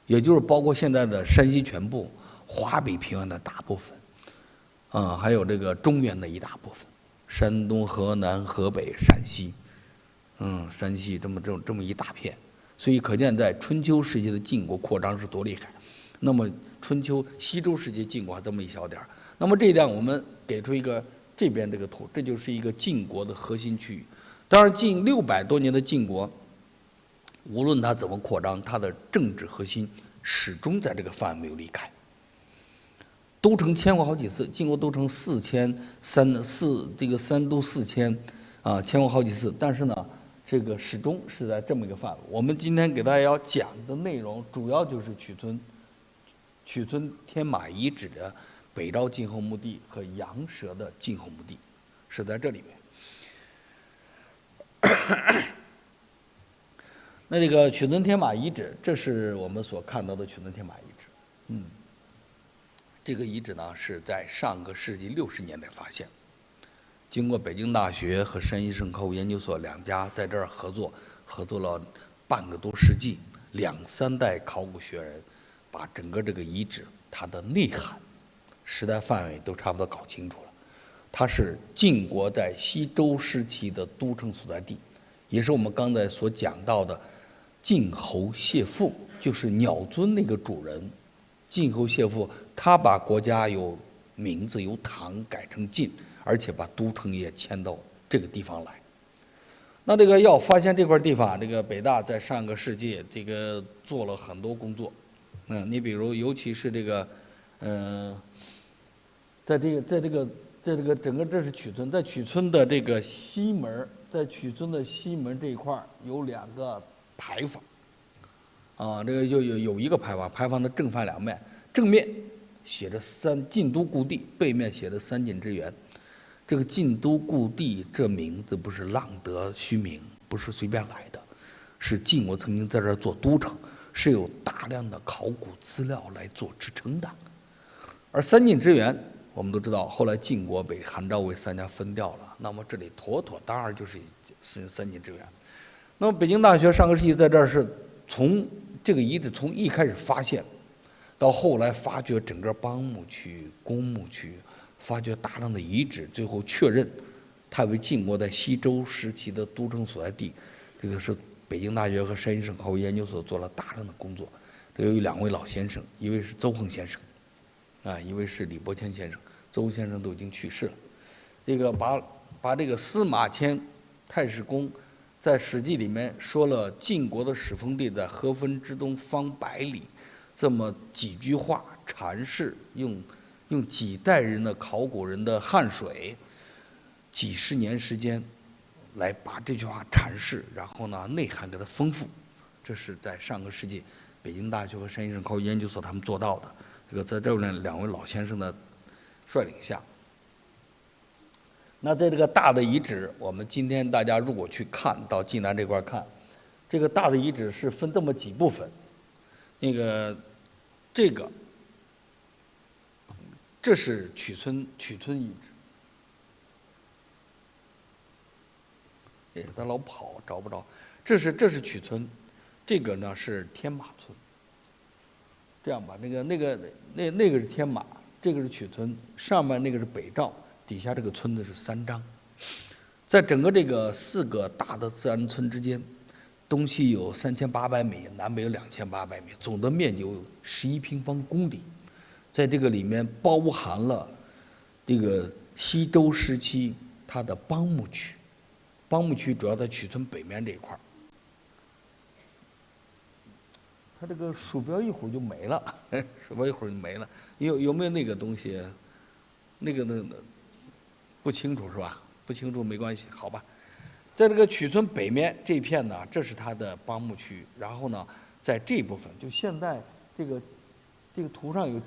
Speaker 3: 也就是包括现在的山西全部、华北平原的大部分，还有这个中原的一大部分，山东、河南、河北、陕西。山西这么一大片，所以可见在春秋时期的晋国扩张是多厉害。那么西周时期晋国还这么一小点儿。那么这一点我们给出一个这边这个图，这就是一个晋国的核心区域。当然，近600多年的晋国，无论它怎么扩张，它的政治核心始终在这个范围没有离开。都城迁过好几次，晋国都城4迁3，这个3都4迁迁过好几次，但是呢，这个始终是在这么一个范围。我们今天给大家要讲的内容，主要就是曲村天马遗址的北赵晋后墓地和羊舌的晋后墓地，是在这里面。那这个曲村天马遗址，这是我们所看到的曲村天马遗址。这个遗址呢是在上个世纪60年代发现。经过北京大学和山西省考古研究所2家在这儿合作了半个多世纪，2、3代考古学人把整个这个遗址它的内涵、时代范围都差不多搞清楚了。它是晋国在西周时期的都城所在地，也是我们刚才所讲到的晋侯谢父，就是鸟尊那个主人。晋侯谢父他把国家由名字由唐改成晋，而且把都城也迁到这个地方来。那这个要发现这块地方，这个北大在上个世纪这个做了很多工作。你比如尤其是这个，在这个整个这是曲村，在曲村的这个西门，在曲村的西门这一块有2个牌坊。这个有一个牌坊，牌坊的正反两面，正面写着晋都故地，背面写着3晋之源。这个晋都故地这名字不是浪得虚名，不是随便来的，是晋国曾经在这儿做都城，是有大量的考古资料来做支撑的。而3晋之源，我们都知道，后来晋国被韩赵魏3家分掉了，那么这里妥妥当然就是3晋之源。那么北京大学上个世纪在这儿是从这个遗址从一开始发现，到后来发掘整个邦墓区、公墓区，发掘大量的遗址，最后确认它为晋国在西周时期的都城所在地。这个是北京大学和山西省考古研究所做了大量的工作。这有2位老先生，一位是邹横先生，一位是李伯谦先生。邹先生都已经去世了。这个把这个司马迁太史公在《史记》里面说了晋国的始封地在河汾之东方100里，这么几句话阐释，用几代人的考古人的汗水，几十年时间，来把这句话阐释，然后呢内涵给它丰富。这是在上个世纪北京大学和山西省考古研究所他们做到的。这个在这2位老先生的率领下。那在这个大的遗址，我们今天大家如果去看到晋南这块看，这个大的遗址是分这么几部分。这是曲村遗址，他老跑找不着。这是曲村，这个呢是天马村。这样吧，那个是天马，这个是曲村，上面那个是北赵。底下这个村子是3张，在整个这个4个大的自然村之间，东西有3800米，南北有2800米，总的面积有11平方公里。在这个里面包含了这个西周时期它的邦墓区，邦墓区主要在曲村北面这一块。它这个鼠标一会儿就没了，鼠标一会儿就没了。有没有那个东西？那个不清楚是吧？不清楚没关系，好吧。在这个曲村北面这一片呢，这是它的帮牧区。然后呢，在这一部分，就现在这个图上有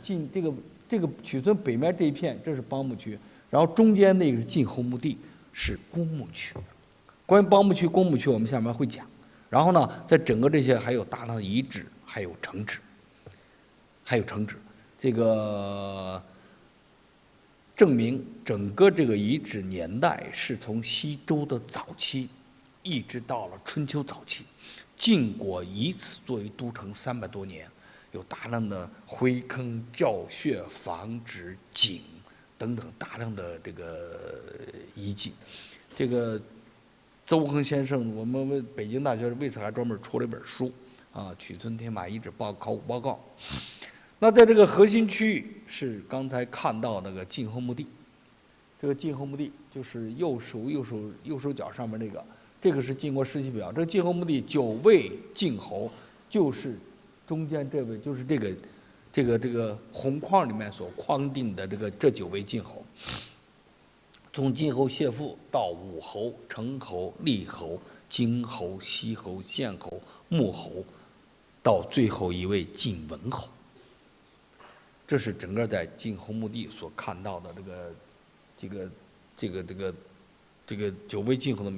Speaker 3: 这个曲村北面这一片，这是帮牧区。然后中间那个是晋侯墓地，是公墓区。关于帮牧区、公墓区，我们下面会讲。然后呢，在整个这些还有大量的遗址，还有城址，这个证明整个这个遗址年代是从西周的早期，一直到了春秋早期。晋国以此作为都城300多年，有大量的灰坑、教穴、房址、井等等大量的这个遗迹。这个邹恒先生，我们北京大学为此还专门出了一本书啊，《曲村天马遗址考古报告》。那在这个核心区域是刚才看到那个晋侯墓地，这个晋侯墓地就是右手脚上面这个是晋国世袭表。这个晋侯墓地9位晋侯，就是中间这位，就是这个红框里面所框定的这9位晋侯。从晋侯谢父到武侯、成侯、厉侯、荆侯、西侯、献侯、穆侯，到最后一位晋文侯。这是整个在晋侯墓地所看到的这个9位晋侯的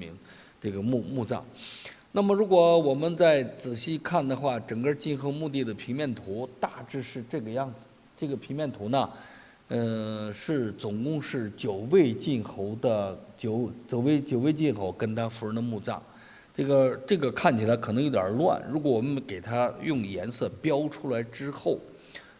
Speaker 3: 墓葬。那么如果我们再仔细看的话，整个晋侯墓地的平面图大致是这个样子。这个平面图呢，总共是9位晋侯的9位晋侯跟他夫人的墓葬。这个看起来可能有点乱，如果我们给它用颜色标出来之后，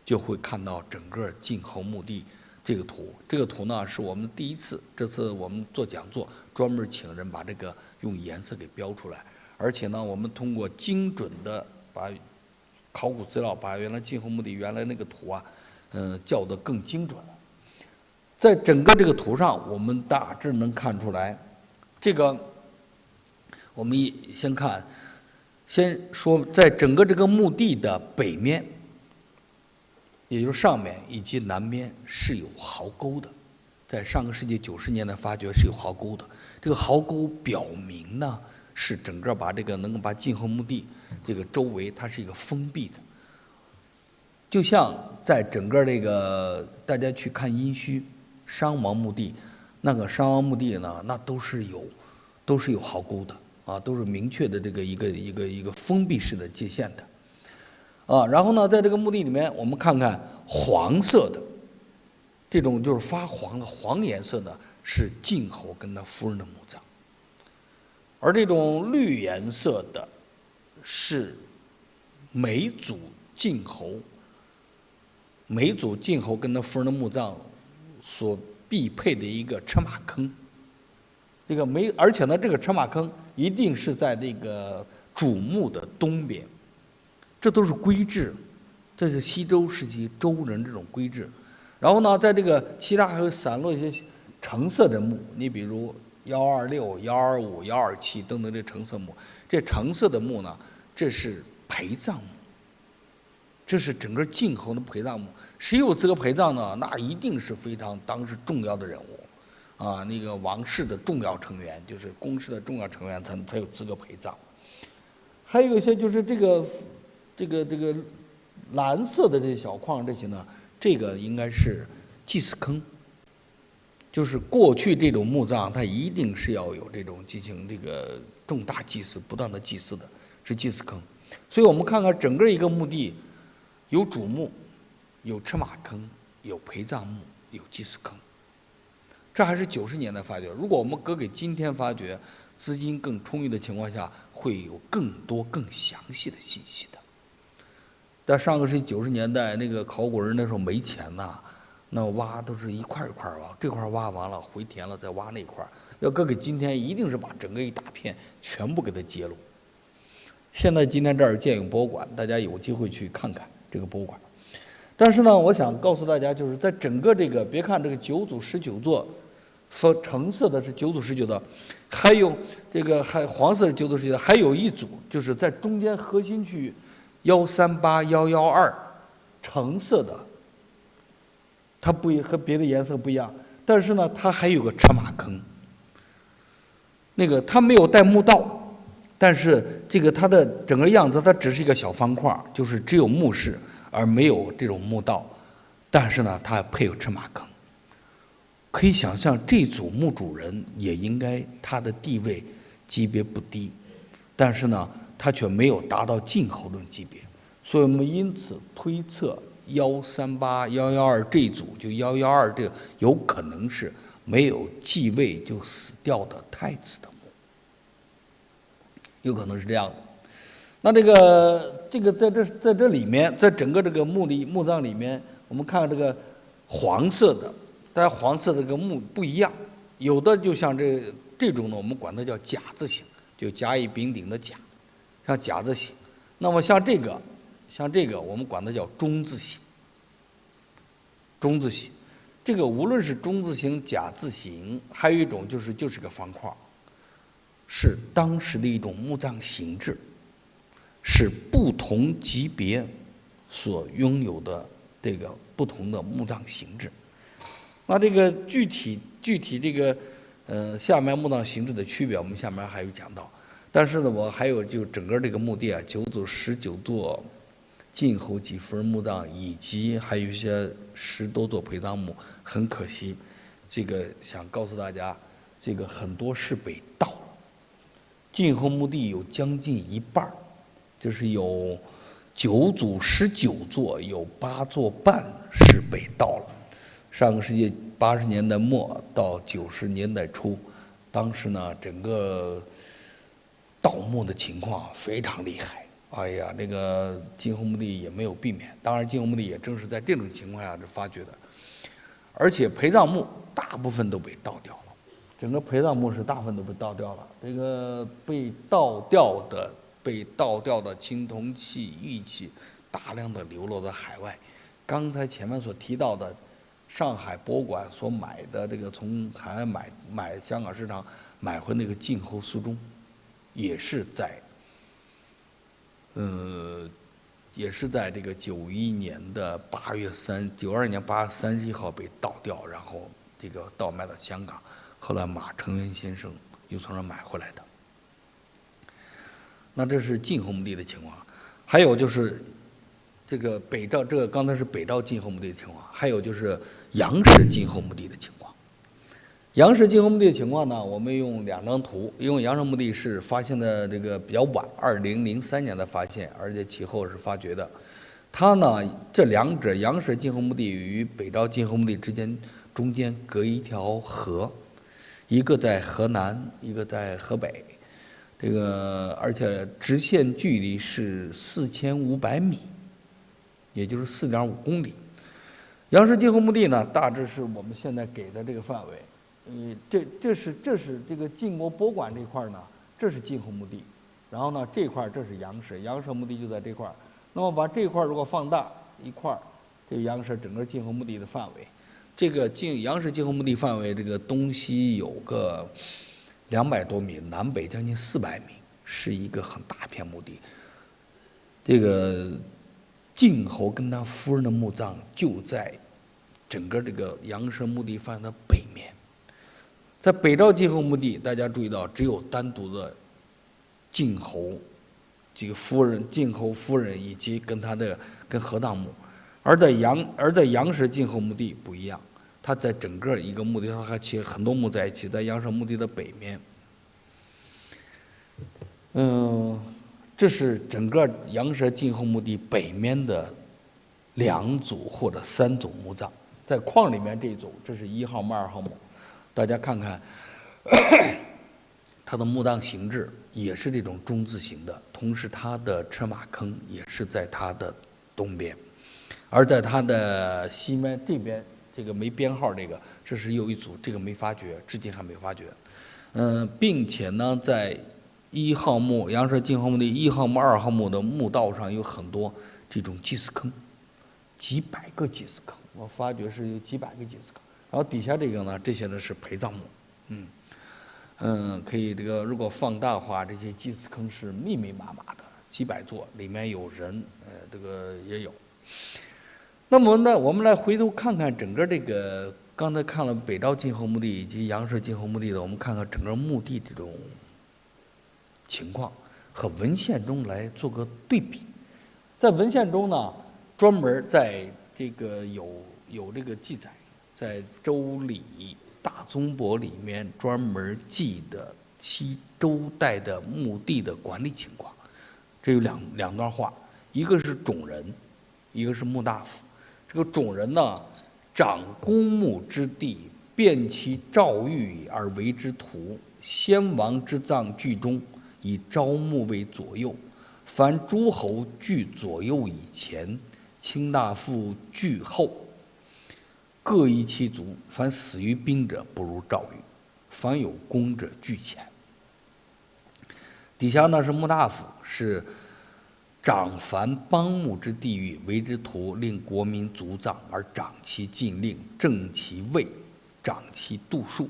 Speaker 3: 就会看到整个晋侯墓地这个图。这个图呢是我们第一次，这次我们做讲座专门请人把这个用颜色给标出来，而且呢我们通过精准的把考古资料把原来晋侯墓地原来那个图啊校得更精准了。在整个这个图上，我们大致能看出来，这个我们先说，在整个这个墓地的北面，也就是上面以及南边是有壕沟的，在上个世纪90年代发掘是有壕沟的。这个壕沟表明呢，是整个能够把晋侯墓地这个周围它是一个封闭的。就像在整个大家去看殷墟商王墓地，那个商王墓地呢，那都是有壕沟的啊，都是明确的一个封闭式的界限的啊。然后呢，在这个墓地里面，我们看看黄色的这种就是发黄的黄颜色的是晋侯跟他夫人的墓葬，而这种绿颜色的是每祖晋侯跟他夫人的墓葬所必配的一个车马坑。而且呢，这个车马坑一定是在这个主墓的东边，这都是规制，这是西周时期周人这种规制。然后呢，在这个其他还会散落一些橙色的墓，你比如126、125、127等等这橙色墓。这橙色的墓呢，这是陪葬墓，这是整个晋侯的陪葬墓。谁有资格陪葬呢？那一定是非常当时重要的人物。啊，那个王室的重要成员，就是宫室的重要成员才有资格陪葬。还有一些就是这个蓝色的这些小框，这些呢，这个应该是祭祀坑，就是过去这种墓葬，它一定是要有这种进行这个重大祭祀、不断的祭祀的，是祭祀坑。所以我们看看整个一个墓地，有主墓，有车马坑，有陪葬墓，有祭祀坑。这还是90年代发掘，如果我们搁给今天发掘，资金更充裕的情况下，会有更多更详细的信息的。在上个世纪90年代，那个考古人那时候没钱呐，那挖都是一块一块挖，这块挖完了回填了再挖那块，要搁给今天，一定是把整个一大片全部给它揭露。现在今天这儿建有博物馆，大家有机会去看看这个博物馆。但是呢，我想告诉大家，就是在整个别看这个9组19座。橙色的是9组19的，还有还黄色的9组19的，还有一组就是在中间核心区域， 138、112，橙色的，它和别的颜色不一样，但是呢，它还有个车马坑。那个它没有带墓道，但是这个它的整个样子，它只是一个小方块，就是只有墓室而没有这种墓道，但是呢，它配有车马坑。可以想象，这组墓主人也应该他的地位级别不低，但是呢，他却没有达到晋侯论级别，所以我们因此推测138、112这一组，就112这个有可能是没有继位就死掉的太子的墓，有可能是这样的。那这个在这里面，在整个这个墓葬里面，我们看这个黄色的。但黄色的这个墓不一样，有的就像这种呢，我们管它叫甲字形，就甲乙丙丁的甲，像甲字形。那么像这个我们管它叫中字形。中字形，这个无论是中字形、甲字形，还有一种就是个方块，是当时的一种墓葬形制，是不同级别所拥有的这个不同的墓葬形制。那这个具体这个下面墓葬形制的区别，我们下面还有讲到。但是呢，我还有就整个这个墓地啊，9组19座晋侯及夫人墓葬，以及还有一些10多座陪葬墓，很可惜，这个想告诉大家，这个很多是被盗了。晋侯墓地有将近一半，就是有9组19座，有8座半是被盗了。上个世纪80年代末到90年代初，当时呢，整个盗墓的情况非常厉害。哎呀，这个晋侯墓地也没有避免。当然，晋侯墓地也正是在这种情况下发掘的，而且陪葬墓大部分都被盗掉了。整个陪葬墓是大部分都被盗掉了。这个被盗掉的青铜器、玉器，大量的流落到海外。刚才前面所提到的。上海博物馆所买的这个从海外买香港市场买回那个晋侯书钟，也是在这个92年8月31号被盗掉，然后这个盗卖到香港，后来马成元先生又从那儿买回来的。那这是晋侯墓地的情况，还有就是这个刚才是北赵晋侯墓地的情况，还有就是杨氏晋侯墓地的情况。杨氏晋侯墓地的情况呢，我们用2张图，因为杨氏墓地是发现的这个比较晚，2003年的发现，而且其后是发掘的。它呢，这两者杨氏晋侯墓地与北赵晋侯墓地中间隔一条河，一个在河南，一个在河北。这个而且直线距离是4500米。也就是4.5公里。杨氏晋侯墓地呢，大致是我们现在给的这个范围。这是这个晋国博物馆这块呢，这是晋侯墓地，然后呢这块这是杨氏墓地就在这块。那么把这块如果放大一块，这个杨氏整个晋侯墓地的范围，这个杨氏晋侯墓地范围，这个东西有个200多米，南北将近400米，是一个很大片墓地。这个晋侯跟他夫人的墓葬就在整个这个杨氏墓地范围的北面。在北赵晋侯墓地，大家注意到只有单独的晋侯这个夫人、晋侯夫人以及跟合葬墓，而在杨氏晋侯墓地不一样，它在整个一个墓地，它还起很多墓在一起，在杨氏墓地的北面。这是整个杨氏晋侯墓地北面的2组或者3组墓葬，在框里面这一组，这是1号墓、2号墓，大家看看，它的墓葬形制也是这种中字形的，同时它的车马坑也是在它的东边，而在它的西面这边，这个没编号这是有一组，这个没发掘，至今还没发掘，并且呢，在1号墓杨氏晋侯墓地1号墓、2号墓的墓道上有很多这种祭祀坑，几百个祭祀坑，我发觉是有几百个祭祀坑。然后底下这个呢，这些呢是陪葬墓，可以这个如果放大的话，这些祭祀坑是密密麻麻的，几百座，里面有人，这个也有。那么呢，我们来回头看看整个这个，刚才看了北赵晋侯墓地以及杨氏晋侯墓地的，我们看看整个墓地这种情况和文献中来做个对比。在文献中呢，专门在这个有这个记载，在《周礼·大宗伯》里面专门记的西周代的墓地的管理情况。这有两段话，一个是种人，一个是墓大夫。这个种人呢，掌公墓之地，遍其诏狱而为之图，先王之葬居中，以昭墓为左右。凡诸侯居左右以前，卿大夫居后，各依其族。凡死于兵者，不如诏狱；凡有功者，居前。底下呢是墓大夫，是掌凡邦墓之地域，为之图，令国民族葬，而掌其禁令，正其位，掌其度数，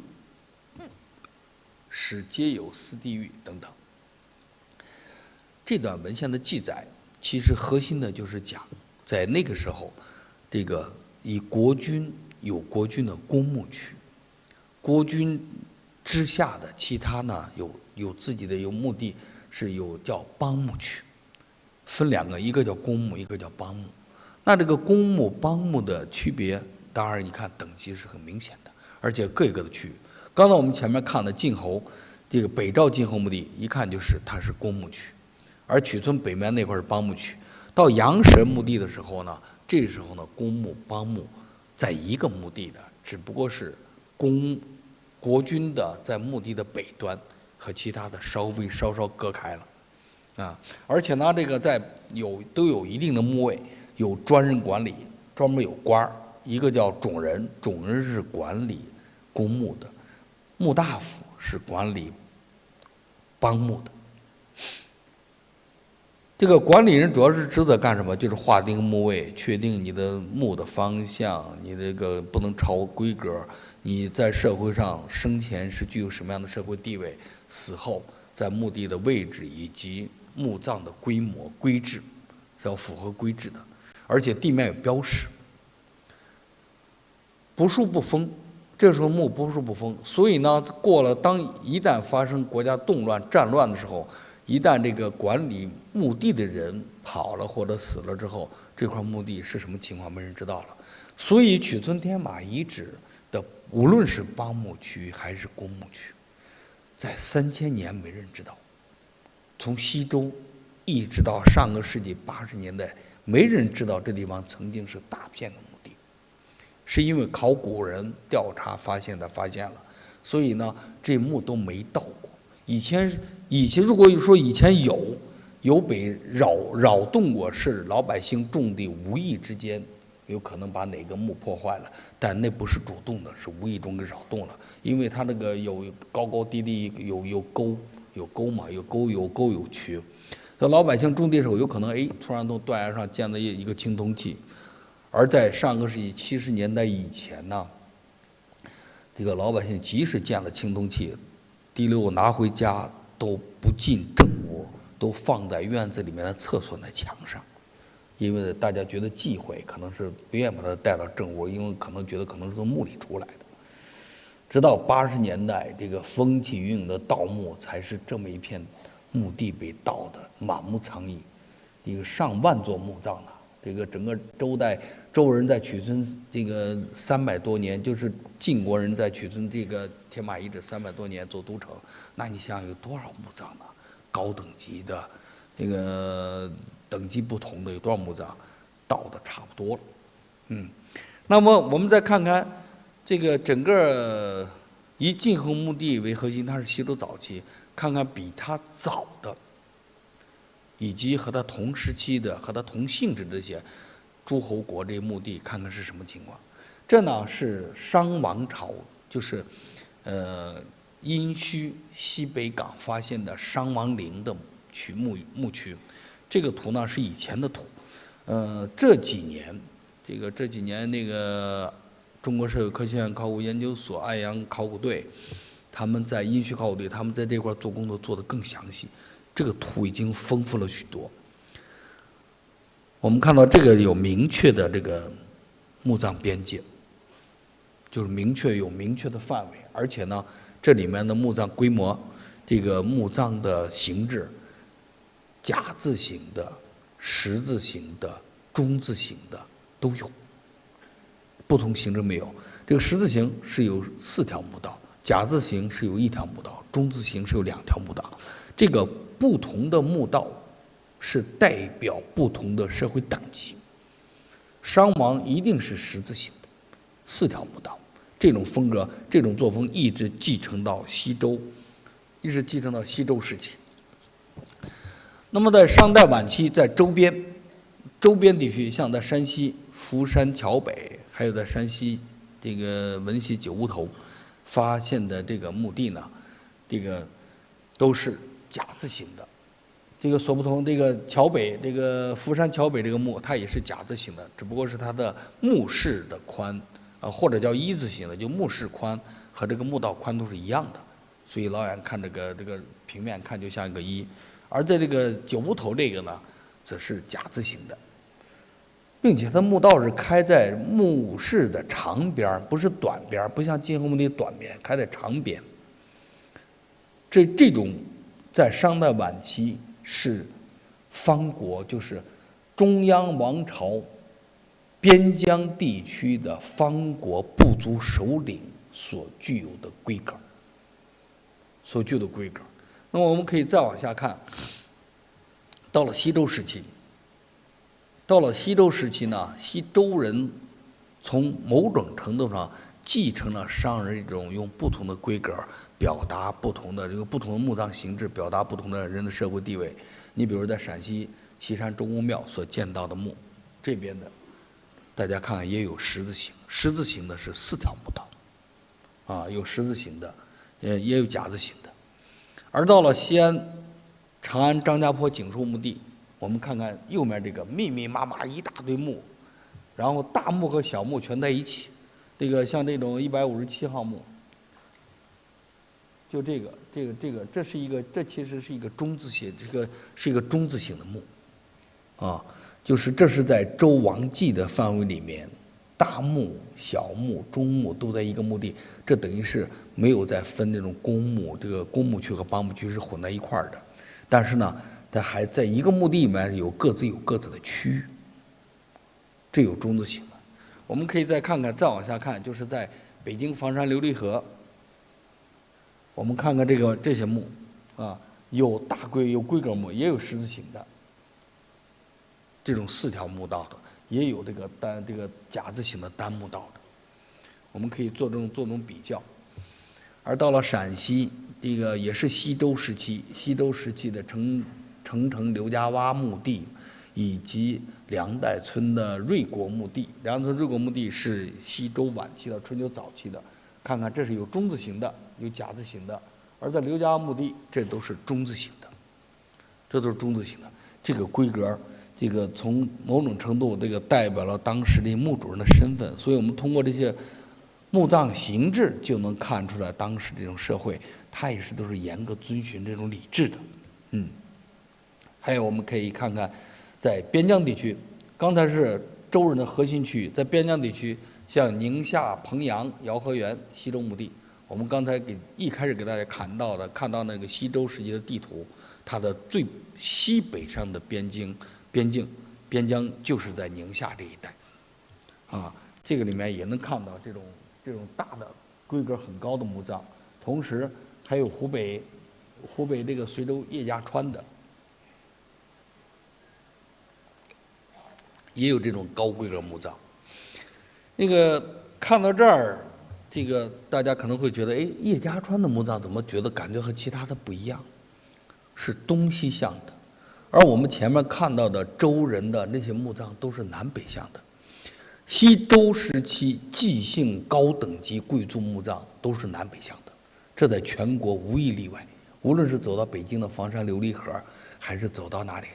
Speaker 3: 使皆有司地域等等。这段文献的记载，其实核心的就是讲，在那个时候，这个以国君有国君的公墓区，国君之下的其他呢有自己的有墓地，是有叫邦墓区。分两个，一个叫公墓，一个叫邦墓。那这个公墓、邦墓的区别，当然你看等级是很明显的，而且各个的区域。刚才我们前面看的晋侯，这个北赵晋侯墓地，一看就是它是公墓区，而曲村北面那块是邦墓区。到杨氏墓地的时候呢，这时候呢，公墓、邦墓在一个墓地的，只不过是国君的在墓地的北端，和其他的稍隔开了。而且呢，这个都有一定的墓位，有专人管理，专门有官儿，一个叫种人，种人是管理公墓的，墓大夫是管理邦墓的。这个管理人主要是职责干什么？就是划定墓位，确定你的墓的方向，你这个不能超规格，你在社会上生前是具有什么样的社会地位，死后在墓地的位置以及墓葬的规模规制是要符合规制的，而且地面有标识，不树不封。这时候墓不树不封，所以呢，当一旦发生国家动乱、战乱的时候，一旦这个管理墓地的人跑了或者死了之后，这块墓地是什么情况，没人知道了。所以曲村天马遗址的，无论是邦墓区还是公墓区，在3000年没人知道。从西周一直到上个世纪80年代，没人知道这地方曾经是大片的墓地，是因为考古人调查发现了，所以呢，这墓都没到过。以前如果说以前有被扰动过，是老百姓种地无意之间有可能把哪个墓破坏了，但那不是主动的，是无意中给扰动了，因为它那个有高高低低，有沟嘛，有沟有渠，所以老百姓种地的时候有可能突然从断崖上建了一个青铜器。而在上个世纪70年代以前呢，这个老百姓即使建了青铜器，第六拿回家都不进正屋，都放在院子里面的厕所的墙上，因为大家觉得忌讳，可能是不愿意把它带到正屋，因为可能觉得可能是从墓里出来的。直到80年代，这个风起云涌的盗墓，才是这么一片墓地被盗的满目苍痍，一个上万座墓葬呢。这个整个周人在曲村这个300多年，就是晋国人在曲村这个天马遗址300多年做都城，那你想想有多少墓葬呢？高等级的，这个等级不同的有多少墓葬，盗的差不多了。那么我们再看看这个整个以晋侯墓地为核心，它是西周早期，看看比它早的，以及和它同时期的、和它同性质的这些诸侯国这墓地，看看是什么情况。这呢是商王朝，就是殷墟西北港发现的商王陵的墓区。这个图呢是以前的图，这几年那个中国社会科学院考古研究所安阳考古队，他们在殷墟考古队，他们在这块做工作做得更详细。这个图已经丰富了许多。我们看到这个有明确的这个墓葬边界，就是有明确的范围，而且呢，这里面的墓葬规模，这个墓葬的形制，甲字形的、十字形的、中字形的都有，不同形制没有。这个十字形是有4条墓道，甲字形是有1条墓道，中字形是有2条墓道。这个不同的墓道是代表不同的社会等级。商王一定是十字形的，4条墓道。这种风格、这种作风一直继承到西周时期。那么在商代晚期，在周边地区，像在山西福山桥北，还有在山西这个闻溪九屋头发现的这个墓地呢，这个都是甲字形的。这个所不同，这个桥北，这个福山桥北这个墓，它也是甲字形的，只不过是它的墓室的宽，或者叫一字形的，就墓室宽和这个墓道宽度是一样的，所以老远看这个平面看就像一个一。而在这个九屋头这个呢，则是甲字形的，并且它墓道是开在墓室的长边，不是短边，不像晋侯墓地短边，开在长边。这种在商代晚期是方国，就是中央王朝边疆地区的方国部族首领所具有的规格。那么我们可以再往下看，到了西周时期呢，西周人从某种程度上继承了商人这种用不同的规格表达不同的墓葬形制，表达不同的人的社会地位。你比如在陕西岐山周公庙所见到的墓，这边的大家看看也有十字形的是4条墓道，有十字形的，也有甲字形的。而到了西安长安张家坡景寿墓地，我们看看右面这个密密麻麻一大堆墓，然后大墓和小墓全在一起。这个像这种157号墓，就这其实是一个中字形，是一个中字形的墓，就是这是在周王纪的范围里面，大墓、小墓、中墓都在一个墓地，这等于是没有再分那种公墓，这个公墓区和帮墓区是混在一块儿的。但是呢，它还在一个墓地里面有各自的区域，这有中字形的。我们可以再往下看，就是在北京房山琉璃河，我们看看这些墓，有规格墓，也有十字形的，这种4条墓道的，也有这个甲字形的单墓道的，我们可以做这种比较。而到了陕西，这个也是西周时期的成刘家洼墓地，以及梁代村的瑞国墓地。梁代村瑞国墓地是西周晚期的，春秋早期的。看看这是有中字形的，有甲字形的，而在刘家墓地，这都是中字形的，这个规格，这个从某种程度，这个代表了当时的墓主人的身份。所以我们通过这些墓葬形制，就能看出来当时这种社会，它也是都是严格遵循这种礼制的。还有我们可以看看，在边疆地区，刚才是周人的核心区域，在边疆地区，像宁夏彭阳、姚河源、西周墓地，我们刚才一开始给大家看到那个西周时期的地图，它的最西北上的边疆就是在宁夏这一带，这个里面也能看到这种大的规格很高的墓葬，同时还有湖北这个随州叶家川的，也有这种高规格墓葬。那个看到这儿，这个大家可能会觉得，叶家川的墓葬怎么感觉和其他的不一样？是东西向的，而我们前面看到的周人的那些墓葬都是南北向的。西周时期纪姓高等级贵族墓葬都是南北向的，这在全国无一例外。无论是走到北京的房山琉璃河，还是走到哪里，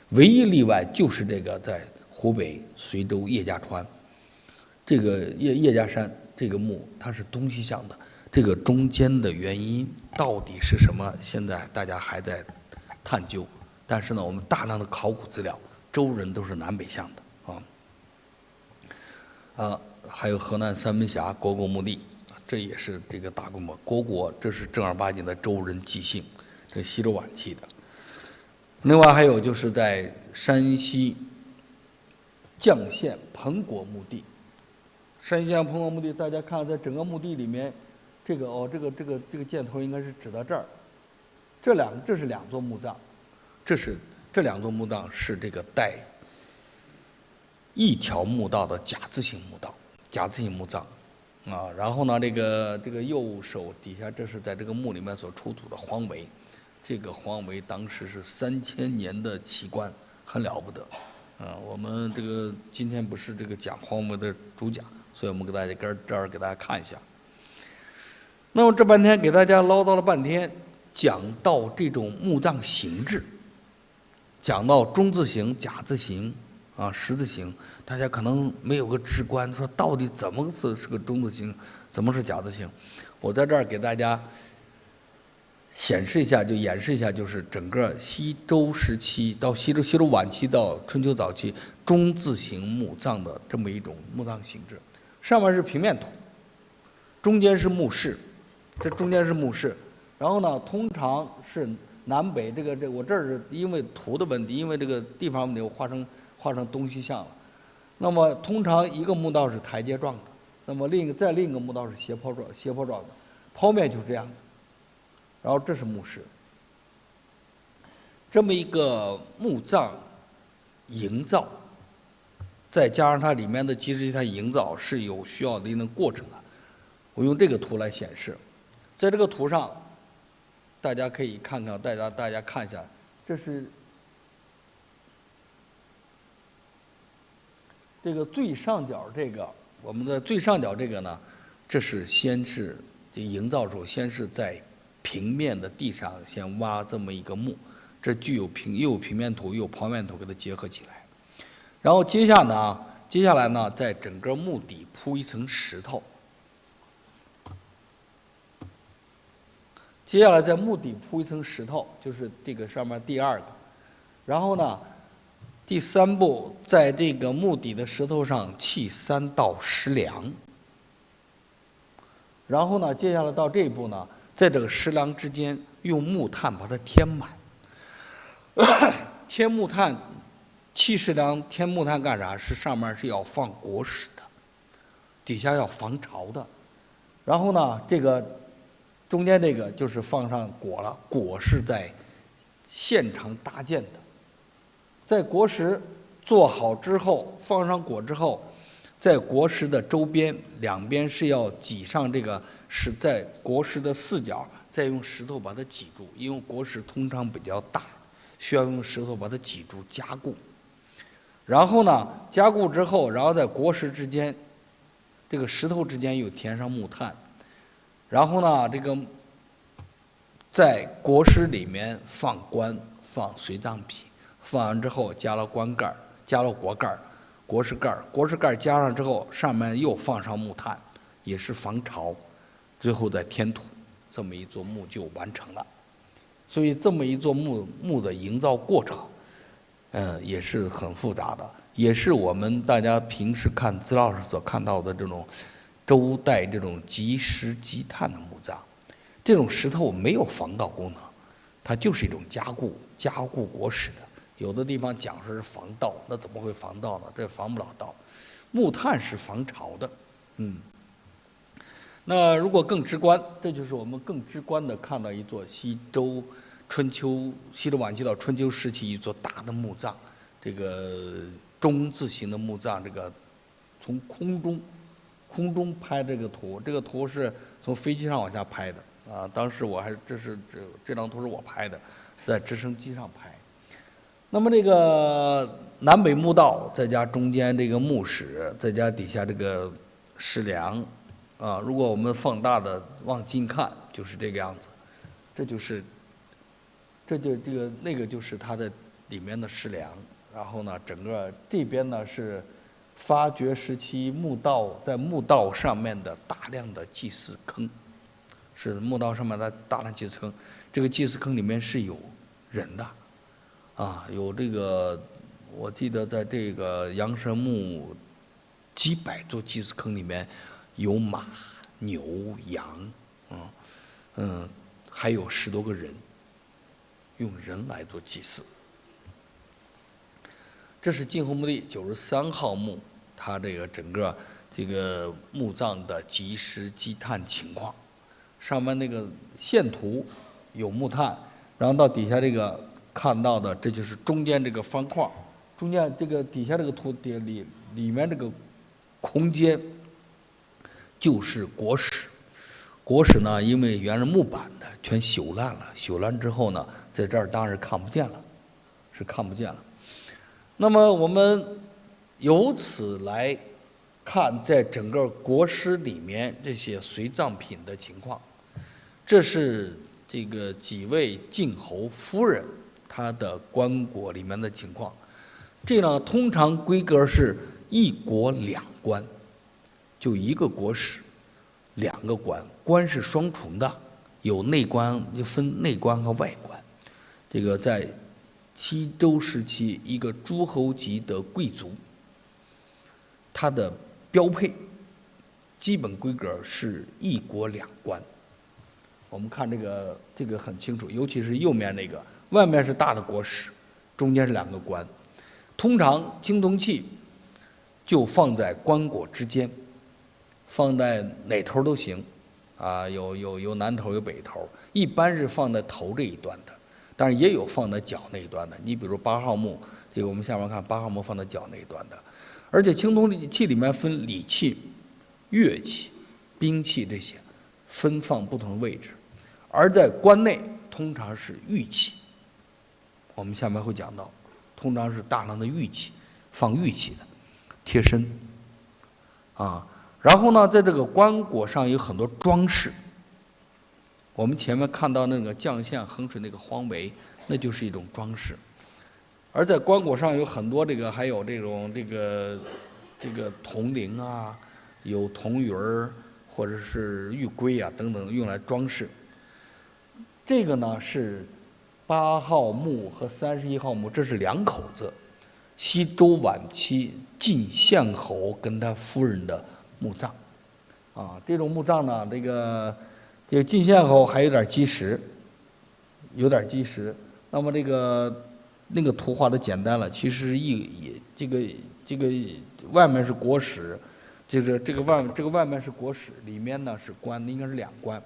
Speaker 3: 唯一例外就是这个在湖北随州叶家川，这个叶家山这个墓它是东西向的，这个中间的原因到底是什么？现在大家还在探究，但是呢，我们大量的考古资料，周人都是南北向的还有河南三门峡虢国墓地，这也是这个大规模虢国，这是正儿八经的周人纪姓，这西周晚期的。另外还有就是在山西绛县彭国墓地，山西绛彭国墓地，大家看在整个墓地里面，这个箭头应该是指到这儿，这是两座墓葬，这两座墓葬是这个带一条墓道的甲字形墓道，甲字形墓葬然后呢，这个右手底下，这是在这个墓里面所出土的黄维，这个黄维当时是3000年的奇观，很了不得我们这个今天不是这个讲黄维的主讲，所以我们给大家这儿给大家看一下。那么这半天给大家唠叨了半天，讲到这种墓葬形制，讲到中字形、甲字形十字形，大家可能没有个直观，说到底怎么是个中字形，怎么是甲字形？我在这儿给大家演示一下，就是整个西周时期到西周晚期到春秋早期中字形墓葬的这么一种墓葬形制。上面是平面图，中间是墓室，这中间是墓室。然后呢，通常是南北我这儿是因为图的问题，因为这个地方问题，我画成东西向了。那么通常一个墓道是台阶状的，那么另一个墓道是斜坡状的，剖面就是这样子。然后这是墓室，这么一个墓葬营造，再加上它里面的其实它营造是有需要的一定过程的。我用这个图来显示，在这个图上，大家可以看看，大家看一下，这是这个最上角我们的最上角这个呢，这是先是这营造时候先是在平面的地上先挖这么一个墓，这又有平面图又有剖面图给它结合起来，然后接下来呢，在整个墓底铺一层石头，在墓底铺一层石头，就是这个上面第二个，然后呢，第3步，在这个墓底的石头上砌3道石梁，然后呢，接下来到这一步呢，在这个石梁之间用木炭把它填满。填木炭，砌石梁填木炭干啥？是上面是要放椁石的，底下要防潮的。然后呢，这个中间这个就是放上椁了，椁是在现场搭建的。在椁石做好之后，放上椁之后，在椁石的周边两边是要挤上这个在椁石的4角，再用石头把它挤住，因为椁石通常比较大，需要用石头把它挤住加固。然后呢，加固之后，然后在椁石之间，这个石头之间又填上木炭，然后呢，这个在椁石里面放棺，放随葬品，放完之后加了棺盖，加了椁盖。椁石盖加上之后，上面又放上木炭，也是防潮，最后再填土，这么一座墓就完成了。所以这么一座墓的营造过程，也是很复杂的，也是我们大家平时看资料上所看到的这种周代这种积石积炭的墓葬。这种石头没有防盗功能，它就是一种加固椁石的。有的地方讲说是防盗，那怎么会防盗呢？这防不了盗。木炭是防潮的，那如果更直观，这就是我们更直观的看到一座西周晚期到春秋时期一座大的墓葬，这个中字形的墓葬，这个从空中拍这个图，这个图是从飞机上往下拍的当时这张图是我拍的，在直升机上拍。那么这个南北墓道，再加中间这个墓室，再加底下这个石梁，如果我们放大的往近看，就是这个样子。那个就是它的里面的石梁。然后呢，整个这边呢是发掘时期在墓道上面的大量的祭祀坑，是墓道上面的大量祭祀坑。这个祭祀坑里面是有人的，有这个，我记得在这个阳神墓几百座祭祀坑里面，有马、牛、羊，还有10多个人，用人来做祭祀。这是晋侯墓地93号墓，它这个整个这个墓葬的即时积碳情况。上面那个线图有木炭，然后到底下这个看到的，这就是中间这个方框，中间这个底下这个图里面这个空间就是椁室。椁室呢，因为原来木板的全朽烂了，朽烂之后呢，在这儿当然看不见了，是看不见了。那么我们由此来看，在整个椁室里面这些随葬品的情况，这是这个几位晋侯夫人她的棺椁里面的情况。这呢，通常规格是1椁2棺，就一个椁室2个棺，棺是双重的，有内棺，就分内棺和外棺。这个在西周时期，一个诸侯级的贵族，他的标配基本规格是1椁2棺。我们看这个很清楚，尤其是右面那个，外面是大的椁室，中间是2个棺。通常青铜器就放在棺椁之间，放在哪头都行，有南头有北头，一般是放在头这一端的。但是也有放在脚那一端的，你比如8号墓，这个我们下面看8号墓放在脚那一端的。而且青铜器里面分礼器、乐器、兵器这些，分放不同的位置。而在棺内通常是玉器，我们下面会讲到，通常是大量的玉器，放玉器的贴身，然后呢，在这个棺椁上有很多装饰。我们前面看到那个将相衡水那个黄围，那就是一种装饰。而在棺椁上有很多还有这个铜铃啊，有铜鱼儿或者是玉圭啊等等用来装饰。这个呢是8号墓和31号墓，这是2口子，西周晚期晋献侯跟他夫人的墓葬。这种墓葬呢，这个晋献侯还有点基石，那么那个图画的简单了，其实这个外面是椁室，这个外面是椁室，里面呢是棺，应该是2棺。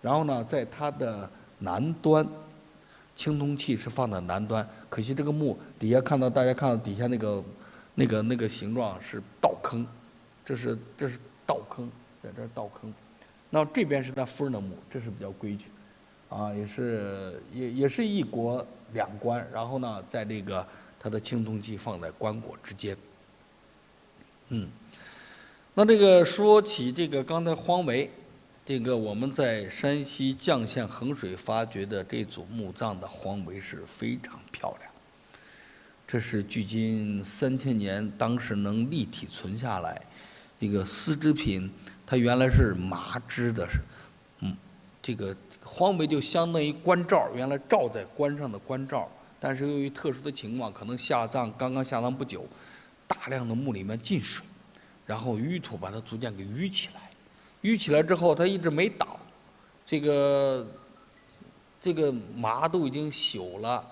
Speaker 3: 然后呢，在它的南端，青铜器是放在南端。可惜这个墓底下大家看到底下那个形状是倒坑，这是倒坑，在这儿倒坑。那这边是他夫人的墓，这是比较规矩，也是1椁2棺，然后呢，在这个他的青铜器放在棺椁之间。那这个说起这个刚才荒围，这个我们在山西绛县衡水发掘的这组墓葬的荒围是非常漂亮，这是距今3000年，当时能立体存下来，这个丝织品。它原来是麻织的，这个荒围就相当于棺罩，原来罩在棺上的棺罩，但是由于特殊的情况，可能刚刚下葬不久，大量的墓里面进水，然后淤土把它逐渐给淤起来，淤起来之后它一直没倒，这个麻都已经朽了，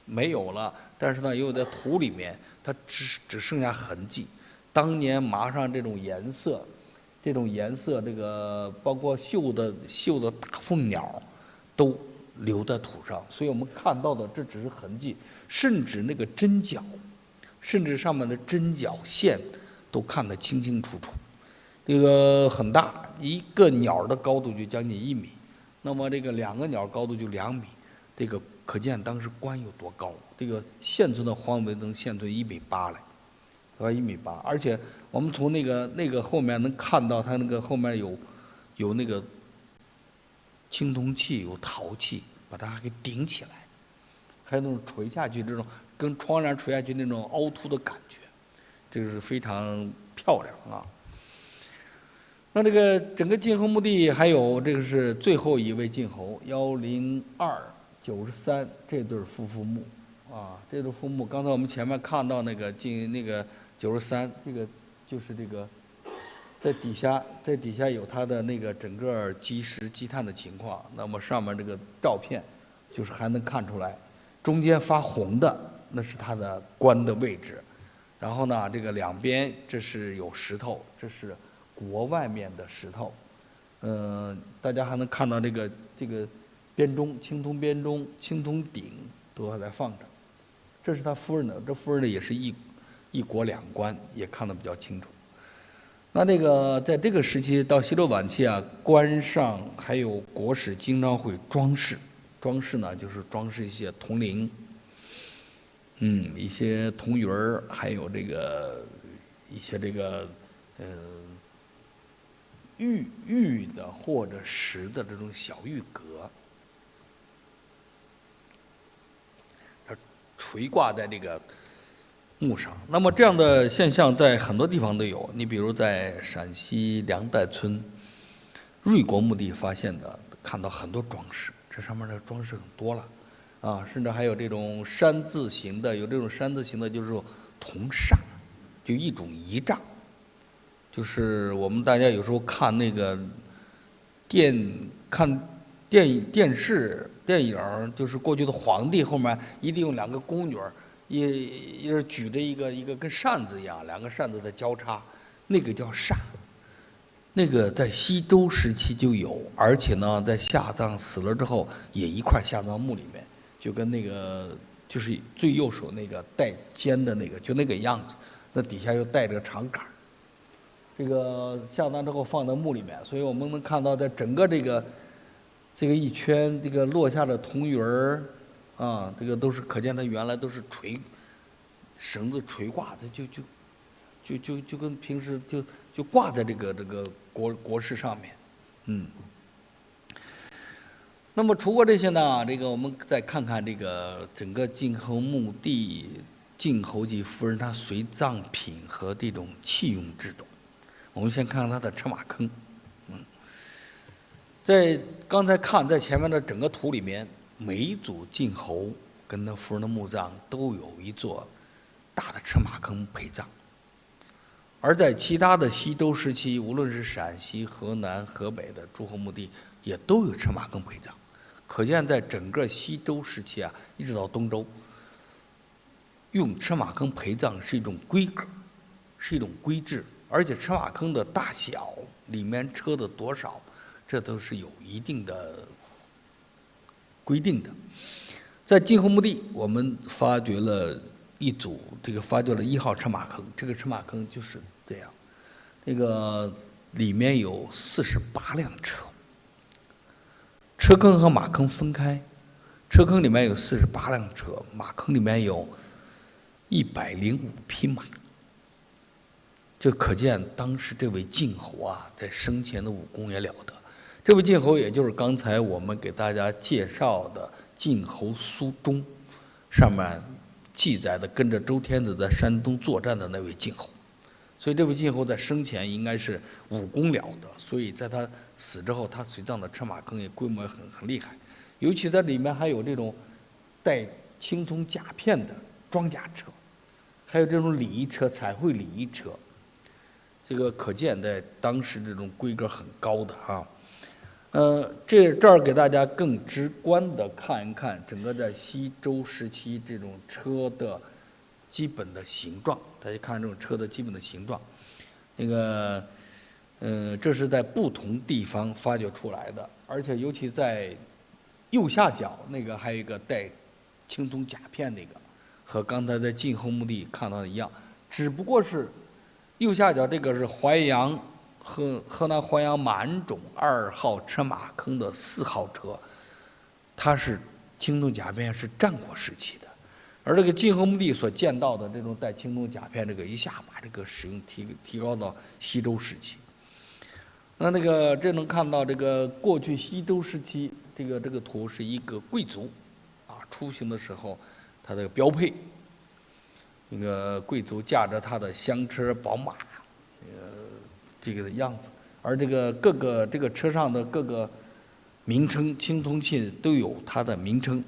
Speaker 3: 没有了，但是呢，又在土里面，它只剩下痕迹。当年麻上这种颜色，这个包括绣的大凤鸟，都留在土上，所以我们看到的这只是痕迹，甚至那个针脚，甚至上面的针脚线都看得清清楚楚。这个很大，一个鸟的高度就将近1米，那么这个2个鸟高度就2米，这个可见当时棺有多高。这个现存的荒围能现存1.8米来，1.8米，而且我们从那个后面能看到它那个后面有那个青铜器，有陶器，把它还给顶起来，还有那种垂下去这种跟窗帘垂下去那种凹凸的感觉，这个是非常漂亮啊。那这个整个晋侯墓地还有这个是最后一位晋侯102 93这对夫妇墓，啊，这对夫妇墓，刚才我们前面看到那个93，这个就是这个，在底下有它的那个整个基石积碳的情况，那么上面这个照片，就是还能看出来，中间发红的那是它的棺的位置，然后呢，这个两边这是有石头，这是国外面的石头，大家还能看到这个编钟、青铜编钟、青铜鼎都还在放着。这是他夫人的，这夫人呢也是一国两棺，也看得比较清楚。那这个在这个时期到西周晚期啊，棺上还有国史经常会装饰，装饰呢就是装饰一些铜铃，一些铜鱼儿，还有这个一些这个玉的或者石的这种小玉格，它垂挂在这个墓上。那么这样的现象在很多地方都有，你比如在陕西梁代村瑞国墓地发现的，看到很多装饰，这上面的装饰很多了，啊，甚至还有这种山字形的，有这种山字形的，就是铜煞，就一种仪仗。就是我们大家有时候看那个电视电影，就是过去的皇帝后面一定有两个宫女，一人举着一个跟扇子一样，两个扇子在交叉，那个叫煞。那个在西周时期就有，而且呢，在下葬死了之后也一块下葬墓里面，就跟那个就是最右手那个带尖的那个，就那个样子，那底下又带着长杆。这个下葬之后放在墓里面，所以我们能看到，在整个这个一圈这个落下的铜鱼儿，啊，这个都是可见它原来都是绳子垂挂的，就跟平时就挂在这个国事上面，那么除过这些呢，这个我们再看看这个整个晋侯墓地晋侯及夫人她随葬品和这种器用制度。我们先看看他的车马坑，在刚才在前面的整个图里面，每一组晋侯跟他夫人的墓葬都有一座大的车马坑陪葬，而在其他的西周时期，无论是陕西、河南、河北的诸侯墓地，也都有车马坑陪葬。可见在整个西周时期啊，一直到东周，用车马坑陪葬是一种规格，是一种规制。而且车马坑的大小，里面车的多少，这都是有一定的规定的。在晋侯墓地，我们发掘了一组，发掘了1号车马坑。这个车马坑就是这样，这个里面有48辆车，车坑和马坑分开，车坑里面有48辆车，马坑里面有105匹马。这可见当时这位晋侯啊，在生前的武功也了得。这位晋侯也就是刚才我们给大家介绍的晋侯苏中上面记载的跟着周天子在山东作战的那位晋侯。所以这位晋侯在生前应该是武功了得，所以在他死之后，他随葬的车马坑也规模很厉害，尤其在里面还有这种带青铜甲片的装甲车，还有这种礼仪车、彩绘礼仪车。这个可见在当时这种规格很高的啊，这儿给大家更直观的看一看整个在西周时期这种车的基本的形状。大家看这种车的基本的形状，那个这是在不同地方发掘出来的，而且尤其在右下角那个还有一个带青铜甲片那个，和刚才在晋侯墓地看到的一样，只不过是。右下角这个是淮阳河南淮阳满种2号车马坑的4号车，它是青铜甲片，是战国时期的，而这个晋侯墓地所见到的这种带青铜甲片，这个一下把这个使用提高到西周时期。那这能看到这个过去西周时期，这个图是一个贵族啊出行的时候他的标配。那个贵族驾着他的香车宝马，这个的样子，而这个这个车上的各个名称，青铜器都有它的名称。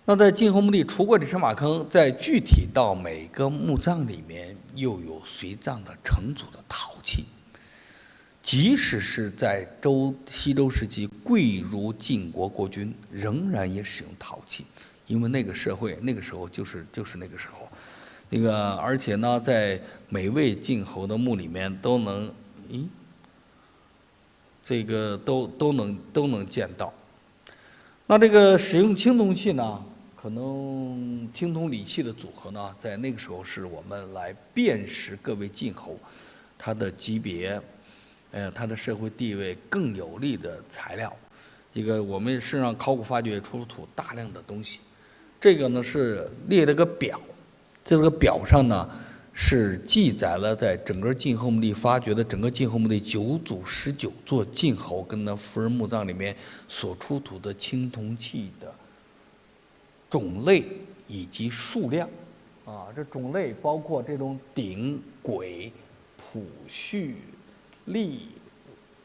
Speaker 3: 那在晋侯墓地除过这神马坑，在具体到每个墓葬里面，又有随葬的成组的陶器。即使是在西周时期，贵如晋国国君，仍然也使用陶器，因为那个社会那个时候就是那个时候，而且呢，在每位晋侯的墓里面都能，都能见到。那这个使用青铜器呢，可能青铜礼器的组合呢，在那个时候是我们来辨识各位晋侯他的级别。他的社会地位更有利的材料，我们身上考古发掘出土大量的东西，这个呢是列了个表，这个表上呢是记载了在整个晋侯墓地发掘的整个晋侯墓地9组19座晋侯跟那夫人墓葬里面所出土的青铜器的种类以及数量，这种类包括这种鼎、簋、朴序、栗、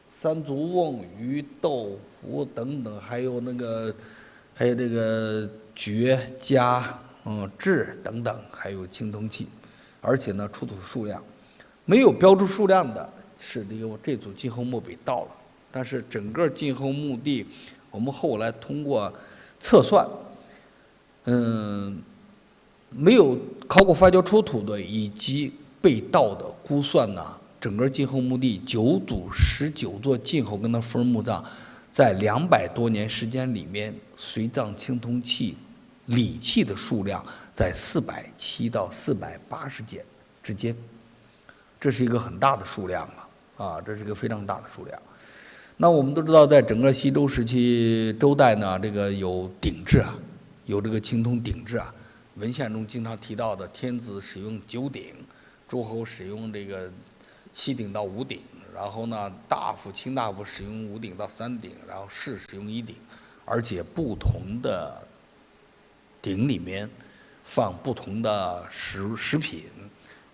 Speaker 3: 三足瓮、鱼、豆腐等等，还有这个爵、家、制等等，还有青铜器，而且呢出土数量没有标注数量的是这组晋侯墓被盗了，但是整个晋侯墓地我们后来通过测算，没有考古发掘出土的以及被盗的估算呢，整个晋侯墓地9组19座晋侯跟他夫人墓葬，在200多年时间里面，随葬青铜器、礼器的数量在470到480件之间，这是一个很大的数量这是一个非常大的数量。那我们都知道，在整个西周时期，周代呢，有鼎制有这个青铜鼎制文献中经常提到的，天子使用9鼎，诸侯使用7鼎到5鼎，然后呢，卿大夫使用5鼎到3鼎，然后士使用1鼎，而且不同的鼎里面放不同的食品，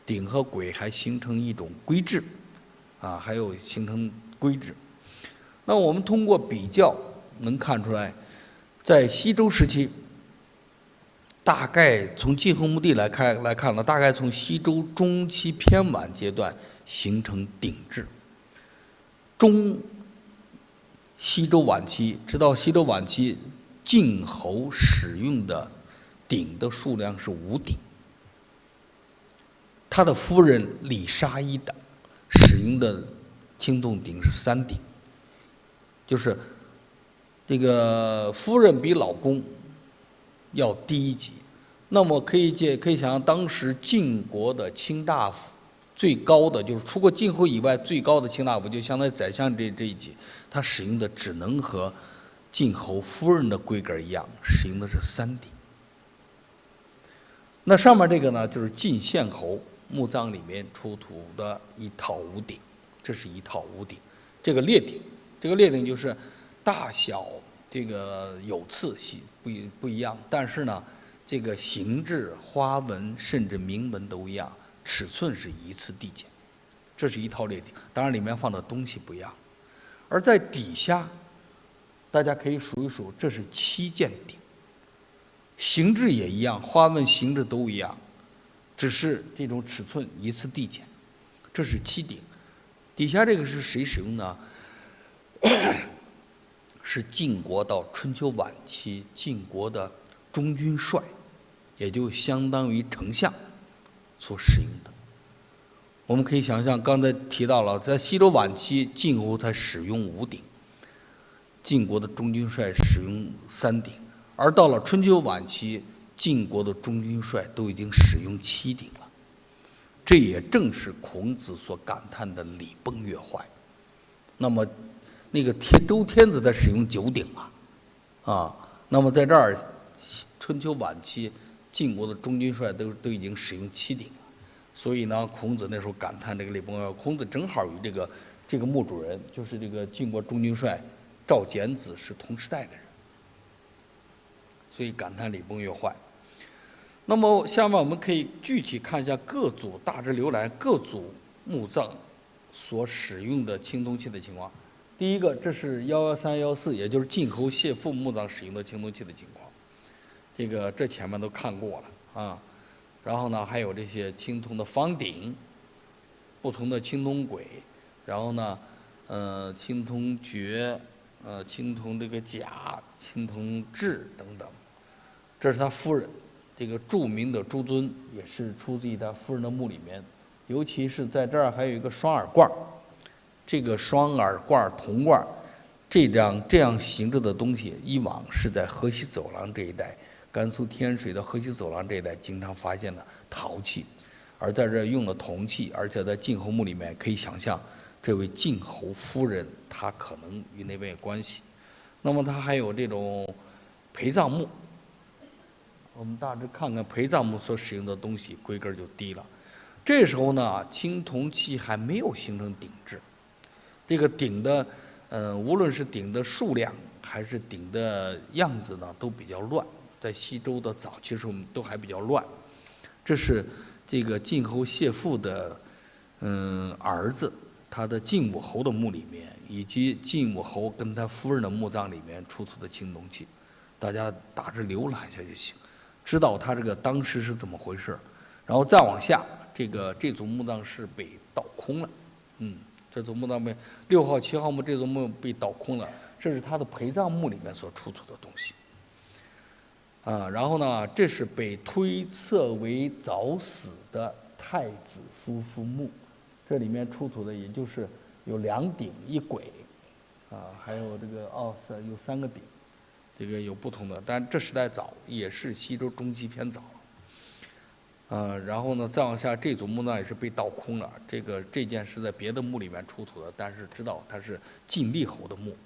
Speaker 3: 鼎和簋还形成一种规制，还有形成规制。那我们通过比较能看出来，在西周时期，大概从晋侯墓地来看呢，大概从西周中期偏晚阶段形成鼎制，西周晚期，直到西周晚期，晋侯使用的鼎的数量是5鼎，他的夫人李沙一等使用的青铜鼎是3鼎，就是夫人比老公要低一级。那么可以想象，当时晋国的卿大夫最高的，就是除过晋侯以外最高的卿大夫，就相当于宰相这一级，他使用的只能和晋侯夫人的规格一样，使用的是3鼎。那上面这个呢，就是晋献侯墓葬里面出土的一套5鼎，这是一套5鼎。这个列鼎就是大小有次不一样，但是呢，这个形制、花纹甚至铭文都一样，尺寸是依次递减。这是一套列鼎，当然里面放的东西不一样。而在底下，大家可以数一数，这是7件鼎，形制也一样，花纹形制都一样，只是这种尺寸依次递减。这是7鼎，底下这个是谁使用呢？是晋国到春秋晚期晋国的中军帅，也就相当于丞相所使用的。我们可以想象，刚才提到了，在西周晚期，晋侯才使用5鼎，晋国的中军帅使用3鼎，而到了春秋晚期，晋国的中军帅都已经使用7鼎了。这也正是孔子所感叹的“礼崩乐坏”。那么，周天子在使用9鼎那么在这儿，春秋晚期晋国的中军帅都已经使用7鼎了。所以呢，孔子那时候感叹这个礼崩乐坏。孔子正好与这个墓主人，就是这个晋国中军帅赵简子是同时代的人，所以感叹礼崩乐坏。那么下面我们可以具体看一下各组大致浏览各组墓葬所使用的青铜器的情况。第一个，这是113、114，也就是晋侯谢父墓葬使用的青铜器的情况。这前面都看过了啊。然后呢，还有这些青铜的方鼎，不同的青铜簋，然后呢，青铜爵，青铜这个甲、青铜制等等。这是他夫人，这个著名的朱尊也是出自于他夫人的墓里面，尤其是在这儿还有一个双耳罐，这个双耳罐铜罐，这样形制的东西，以往是在河西走廊这一带。甘肃天水的河西走廊这一带经常发现的陶器，而在这用了铜器，而且在晋侯墓里面可以想象，这位晋侯夫人她可能与那边有关系。那么她还有这种陪葬墓，我们大致看看陪葬墓所使用的东西，规格就低了。这时候呢，青铜器还没有形成鼎制，这个鼎的，无论是鼎的数量还是鼎的样子呢，都比较乱。在西周的早期时候都还比较乱。这是这个晋侯谢父的儿子，他的晋武侯的墓里面，以及晋武侯跟他夫人的墓葬里面出土的青铜器，大家大致浏览一下就行，知道他这个当时是怎么回事。然后再往下，这组墓葬是被盗空了，这组墓葬被6号、7号墓这组墓被盗空了，这是他的陪葬墓里面所出土的东西。然后呢，这是被推测为早死的太子夫妇墓，这里面出土的也就是有2鼎1簋，还有这个有3个鼎，这个有不同的，但这时代早，也是西周中期偏早。然后呢，再往下这组墓葬也是被盗空了，这件是在别的墓里面出土的，但是知道它是晋厉侯的墓。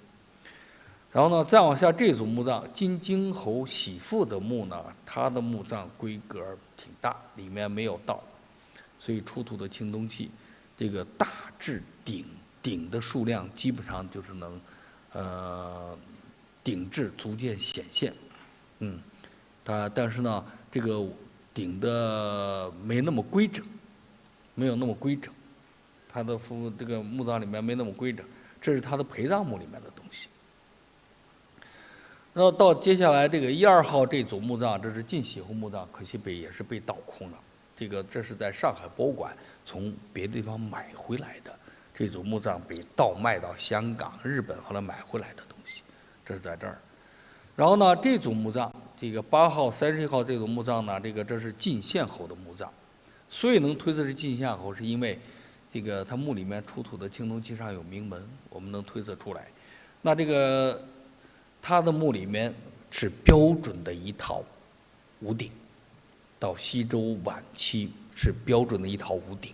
Speaker 3: 然后呢，再往下这组墓葬，晋荆侯喜父的墓呢，他的墓葬规格挺大，里面没有盗，所以出土的青铜器，这个大致鼎的数量基本上就是能，鼎质逐渐显现，但是呢，这个鼎的没那么规整，没有那么规整，他的这个墓葬里面没那么规整，这是他的陪葬墓里面的东西。然后到接下来这个1、2号这组墓葬，这是晋喜侯墓葬，可惜也是被盗空了。这是在上海博物馆从别的地方买回来的，这组墓葬被盗卖到香港、日本，后来买回来的东西，这是在这儿。然后呢，这组墓葬，这个8号、31号这组墓葬呢，这是晋献侯的墓葬，所以能推测是晋献侯，是因为他墓里面出土的青铜器上有铭文，我们能推测出来。那他的墓里面是标准的一套五鼎，到西周晚期是标准的一套五鼎。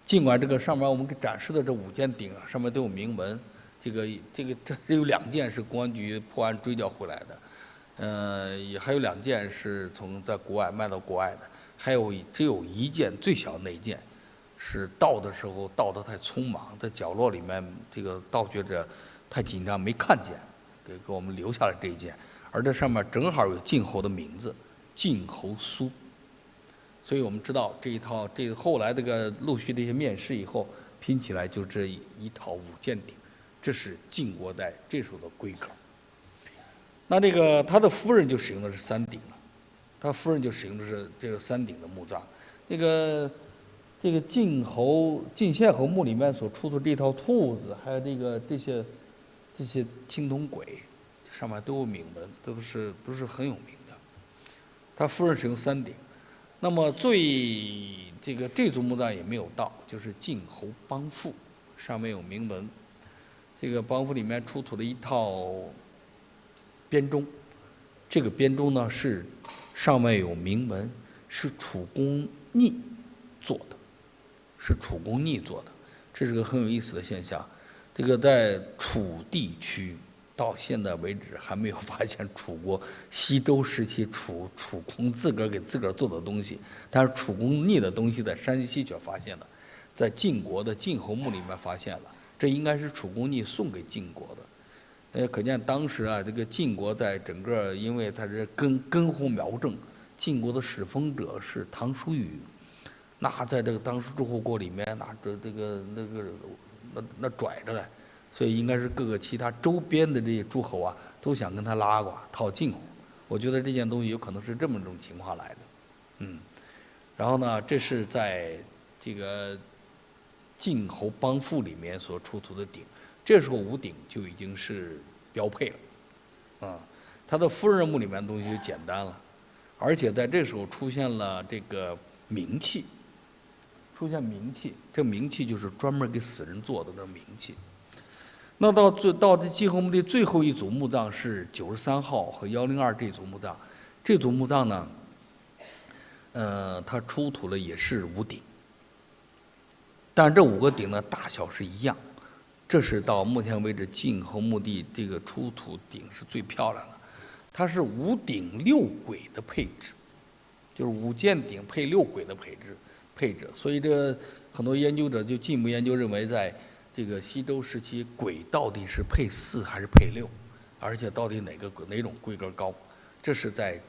Speaker 3: 尽管这个上面我们给展示的这5件鼎上面都有铭文，这有2件是公安局破案追缴回来的，也还有2件是在国外卖到国外的，只有1件最小那一件是盗的时候盗得太匆忙，在角落里面盗掘者太紧张没看见。给我们留下了这一件，而这上面正好有晋侯的名字，晋侯苏，所以我们知道后来陆续这些面世以后拼起来就这一套5件鼎，这是晋国代这时候的规格。那他的夫人就使用的是3鼎了，他夫人就使用的是这个3鼎的墓葬。晋献侯墓里面所出土这套兔子，还有这些青铜簋上面都有铭文，都是很有名的。他夫人使用3鼎，那么这组墓葬也没有盗，就是晋侯邦父，上面有铭文。这个邦父里面出土了一套编钟，这个编钟呢是上面有铭文，是楚公逆做的，这是个很有意思的现象。在楚地区到现在为止还没有发现楚国西周时期楚公自个儿给自个儿做的东西，但是楚公逆的东西在山西却发现了，在晋国的晋侯墓里面发现了，这应该是楚公逆送给晋国的。可见当时这个晋国在整个，因为他是根红苗正，晋国的始封者是唐叔虞，那在这个当时诸侯国里面拿着那拽着来，所以应该是各个其他周边的这些诸侯啊，都想跟他拉呱套近乎。我觉得这件东西有可能是这么一种情况来的，然后呢，这是在这个晋侯邦赋里面所出土的鼎，这时候五鼎就已经是标配了，他的夫人墓里面的东西就简单了，而且在这时候出现了这个冥器，这冥器就是专门给死人做的那冥器。那到这晋侯墓地最后一组墓葬是93号和102这组墓葬，这组墓葬呢，它出土了也是五鼎，但这5个鼎呢大小是一样，这是到目前为止晋侯墓地这个出土鼎是最漂亮的，它是5鼎6簋的配置，就是5件鼎配6簋的配置，所以这很多研究者就进一步研究认为，在这个西周时期，簋到底是配4还是配6，而且到底哪种规格高，这是在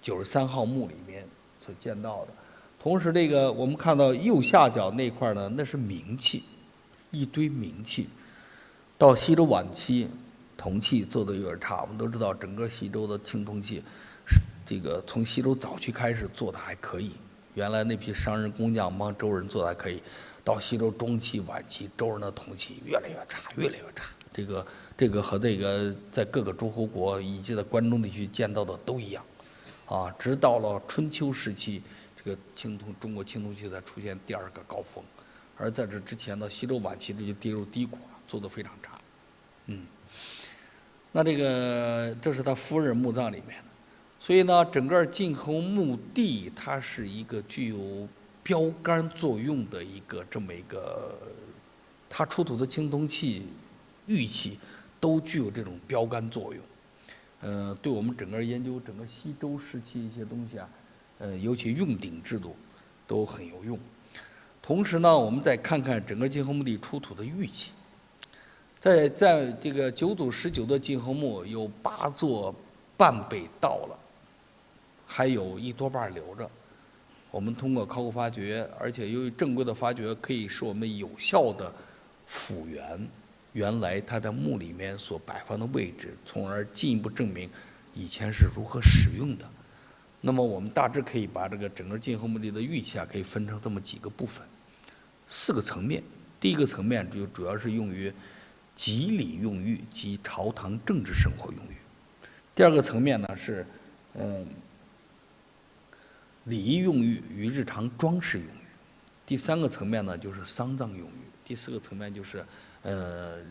Speaker 3: 93号墓里面所见到的。同时，这个我们看到右下角那块呢，那是冥器，一堆冥器。到西周晚期，铜器做的有点差。我们都知道，整个西周的青铜器，这个从西周早期开始做的还可以。原来那批商人工匠帮周人做的还可以，到西周中期晚期，周人的铜器越来越差。这个和这个在各个诸侯国以及在关中地区见到的都一样，直到了春秋时期，这个中国青铜器才出现第2个高峰，而在这之前呢，西周晚期这就跌入低谷，做得非常差。那这是他夫人墓葬里面的。所以呢，整个晋侯墓地它是一个具有标杆作用的这么一个，它出土的青铜器、玉器都具有这种标杆作用。对我们整个研究整个西周时期一些东西啊，尤其用鼎制度都很有用。同时呢，我们再看看整个晋侯墓地出土的玉器，在这个9组19的晋侯墓有8座半被盗了。还有1多半留着，我们通过考古发掘，而且由于正规的发掘，可以使我们有效的复原来它在墓里面所摆放的位置，从而进一步证明以前是如何使用的。那么我们大致可以把这个整个晋侯墓地的玉器可以分成这么几个部分，4个层面。第一个层面就主要是用于吉礼用玉及朝堂政治生活用玉。第2个层面呢是礼仪用玉与日常装饰用玉。第3个层面呢就是丧葬用玉。第4个层面就是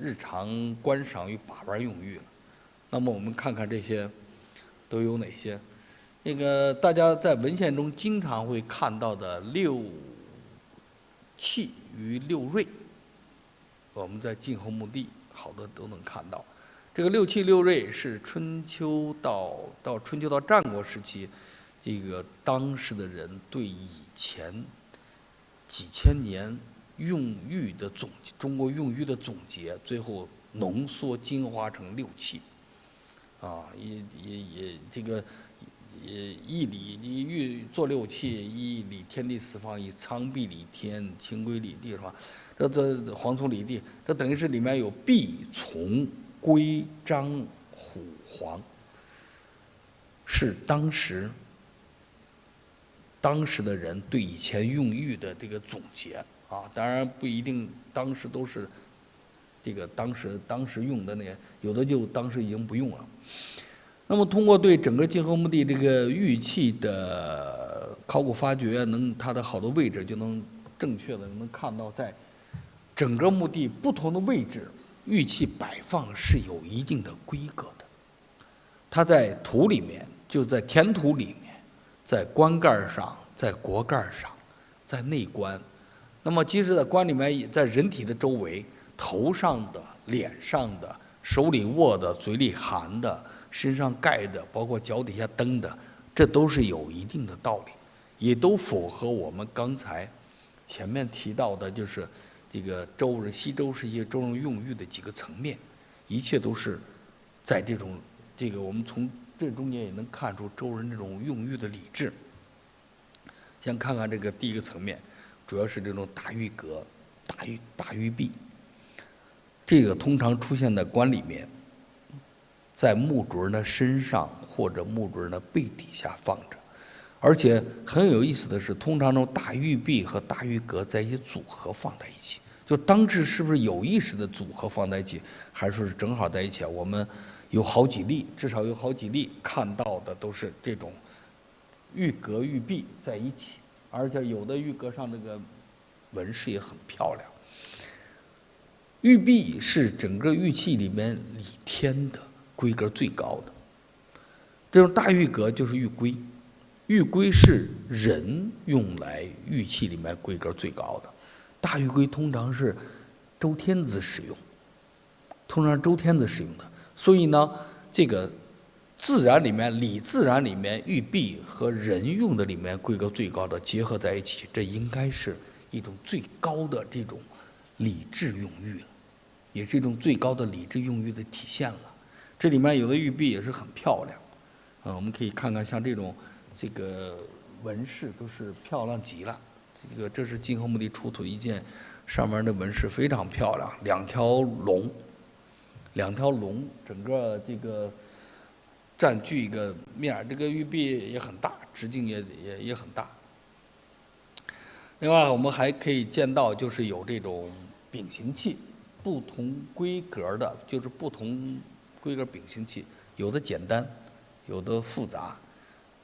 Speaker 3: 日常观赏与把玩用玉了。那么我们看看这些都有哪些。大家在文献中经常会看到的6器与6瑞，我们在晋侯墓地好多都能看到。这个6器6瑞是春秋到战国时期，这个当时的人对以前几千年用玉的中国用玉的总结，最后浓缩精华成6器。一理玉做6器，一理天地四方，以苍璧理天，清规理地，是吧？这黄从理地，这等于是里面有璧、从、规、章、虎、黄，是当时的人对以前用玉的这个总结啊。当然不一定当时都是这个当时用的那个，有的就当时已经不用了。那么通过对整个晋侯墓地这个玉器的考古发掘，它的好多位置就能正确的能看到，在整个墓地不同的位置，玉器摆放是有一定的规格的。它在土里面，就在填土里面，在棺盖上，在椁盖上，在内棺。那么即使在棺里面，在人体的周围，头上的、脸上的、手里握的、嘴里含的、身上盖的，包括脚底下蹬的，这都是有一定的道理，也都符合我们刚才前面提到的，就是这个西周时期周人用玉的几个层面，一切都是在这个我们从这中间也能看出周人这种用玉的理智。先看看这个第一个层面，主要是这种大玉阁、大玉璧。这个通常出现在棺里面，在墓主人的身上或者墓主人的背底下放着。而且很有意思的是，通常这种大玉璧和大玉革在一起组合放在一起，就当时是不是有意识的组合放在一起，还是说是正好在一起啊？我们有好几例，至少有好几例看到的都是这种玉革玉璧在一起，而且有的玉革上这个纹饰也很漂亮。玉璧是整个玉器里面礼天的规格最高的，这种大玉革就是玉圭。玉圭是人用来玉器里面规格最高的，大玉圭通常是周天子使用，的，所以呢，这个自然里面礼自然里面玉璧和人用的里面规格最高的结合在一起，这应该是一种最高的这种礼制用玉了，也是一种最高的礼制用玉的体现了。这里面有的玉璧也是很漂亮，我们可以看看像这个纹饰都是漂亮极了。这是晋后墓地出土一件，上面的纹饰非常漂亮，两条龙，整个这个占据一个面，这个玉璧也很大，直径也很大。另外，我们还可以见到，就是有这种丙形器，不同规格的，就是不同规格丙形器，有的简单，有的复杂。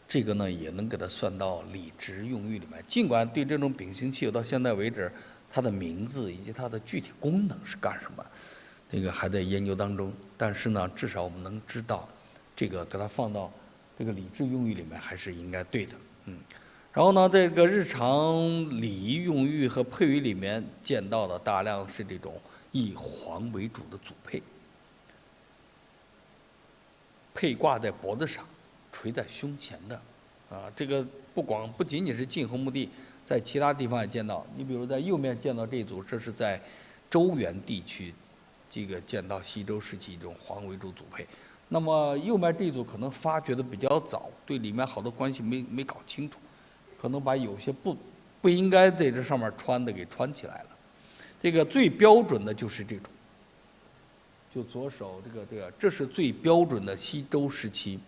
Speaker 3: 这个呢，也能给它算到礼制用玉里面。尽管对这种丙形器，到现在为止，它的名字以及它的具体功能是干什么，这个还在研究当中。但是呢，至少我们能知道，这个给它放到这个礼制用玉里面还是应该对的。然后呢，这个日常礼仪用玉和佩玉里面见到的大量是这种以黄为主的组佩，佩挂在脖子上，垂在胸前的，这个不仅仅是晋后墓地，在其他地方也见到。你比如在右面见到这一组，这是在周原地区，这个见到西周时期这种黄为主组佩。那么右面这一组可能发掘的比较早，对里面好多关系没搞清楚，可能把有些不应该在这上面穿的给穿起来了。这个最标准的就是这种，就左手这是最标准的西周时期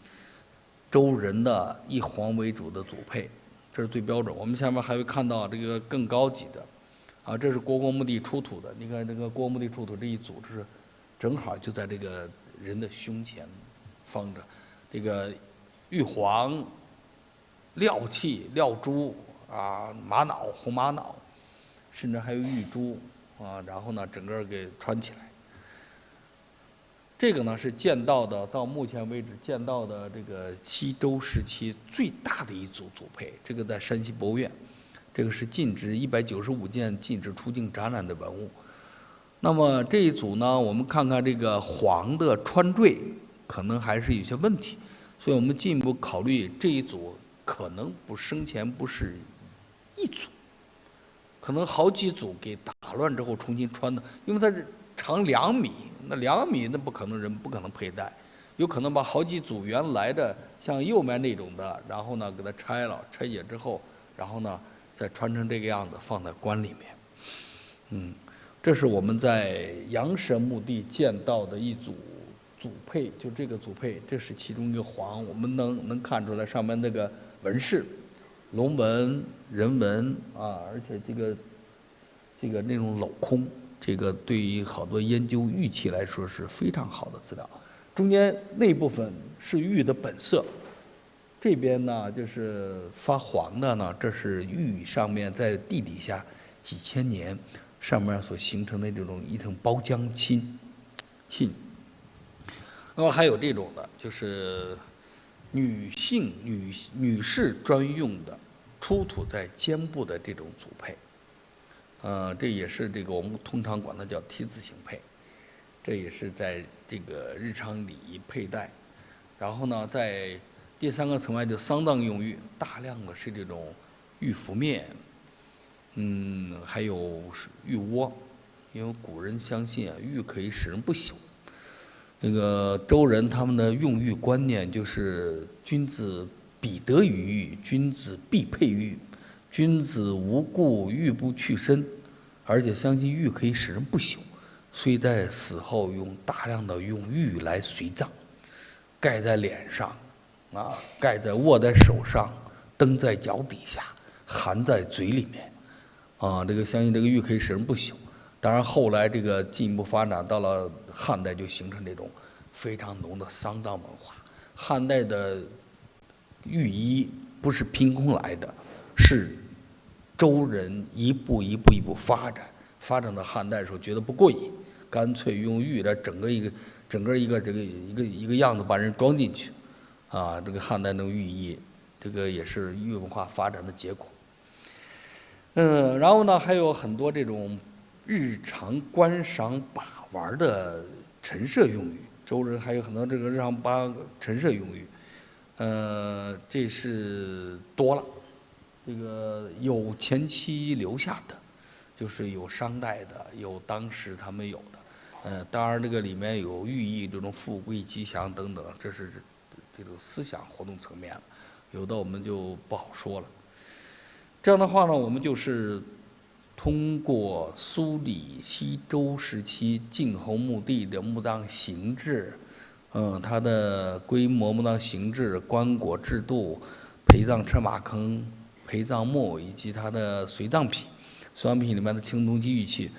Speaker 3: 周人的以黄为主的组佩，这是最标准。我们下面还会看到这个更高级的，这是国公墓地出土的。你看这个国公墓地出土这一组是正好就在这个人的胸前放着这个玉环、料器、料珠玛瑙、红玛瑙，甚至还有玉珠然后呢整个给穿起来。这个呢是见到的，到目前为止见到的这个西周时期最大的一组组佩，这个在山西博物院，这个是禁止195件禁止出境展览的文物。那么这一组呢，我们看看这个黄的穿坠，可能还是有些问题，所以我们进一步考虑这一组可能生前不是一组，可能好几组给打乱之后重新穿的，因为它是长2米。那2米那不可能，人不可能佩戴，有可能把好几组原来的像右面那种的，然后呢给它拆解之后，然后呢再穿成这个样子放在棺里面。这是我们在阳神墓地见到的一组组佩，就这个组佩，这是其中一个黄，我们能看出来上面那个纹饰，龙纹、人纹而且这个那种镂空。这个对于好多研究玉器来说是非常好的资料。中间那部分是玉的本色，这边呢就是发黄的呢，这是玉上面在地底下几千年上面所形成的这种一层包浆沁。那么还有这种的，就是女士专用的出土在肩部的这种组佩。这也是这个我们通常管它叫 T 字形佩，这也是在这个日常礼仪佩戴。然后呢，在第3个层面就丧葬用玉，大量的是这种玉符面，还有玉窝，因为古人相信玉可以使人不朽。那个周人他们的用玉观念就是君子必得于玉，君子必佩玉。君子无故玉不去身，而且相信玉可以使人不朽，虽在死后大量的用玉来随葬，盖在脸上，握在手上，蹬在脚底下，含在嘴里面，这个相信这个玉可以使人不朽。当然后来这个进一步发展到了汉代，就形成这种非常浓的丧葬文化。汉代的御医不是凭空来的，是周人一步一步发展到汉代的时候觉得不过瘾，干脆用玉来整个一个样子把人装进去，这个汉代的御医，这个也是玉文化发展的结果。然后呢，还有很多这种日常观赏把玩的陈设用玉，周人还有很多这个日常陈设用玉，这是多了。这个有前期留下的，就是有商代的，有当时他们有的，当然这个里面有寓意这种富贵吉祥等等，这是这种思想活动层面了，有的我们就不好说了。这样的话呢，我们就是通过苏李西周时期晋侯墓地的墓葬形制，它的规模、墓葬形制、棺椁制度、陪葬车马坑、陪葬墓以及它的随葬品里面的青铜器、玉器，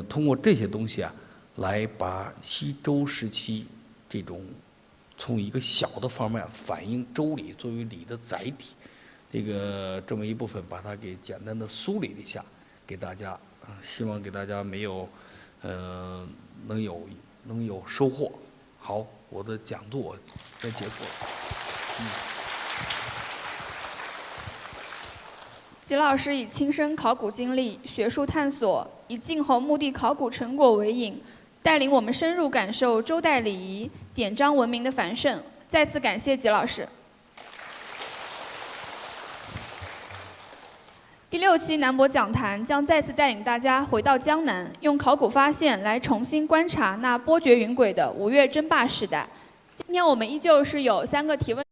Speaker 3: 通过这些东西来把西周时期这种从一个小的方面反映周礼作为礼的载体，这么一部分把它给简单的梳理了一下，给大家，希望给大家能有收获。好，我的讲座该结束了。
Speaker 2: 吉老师以亲身考古经历、学术探索，以晋侯墓地考古成果为引，带领我们深入感受周代礼仪、典章文明的繁盛。再次感谢吉老师。第6期南博讲坛将再次带领大家回到江南，用考古发现来重新观察那波谲云诡的吴越争霸时代。今天我们依旧是有3个提问。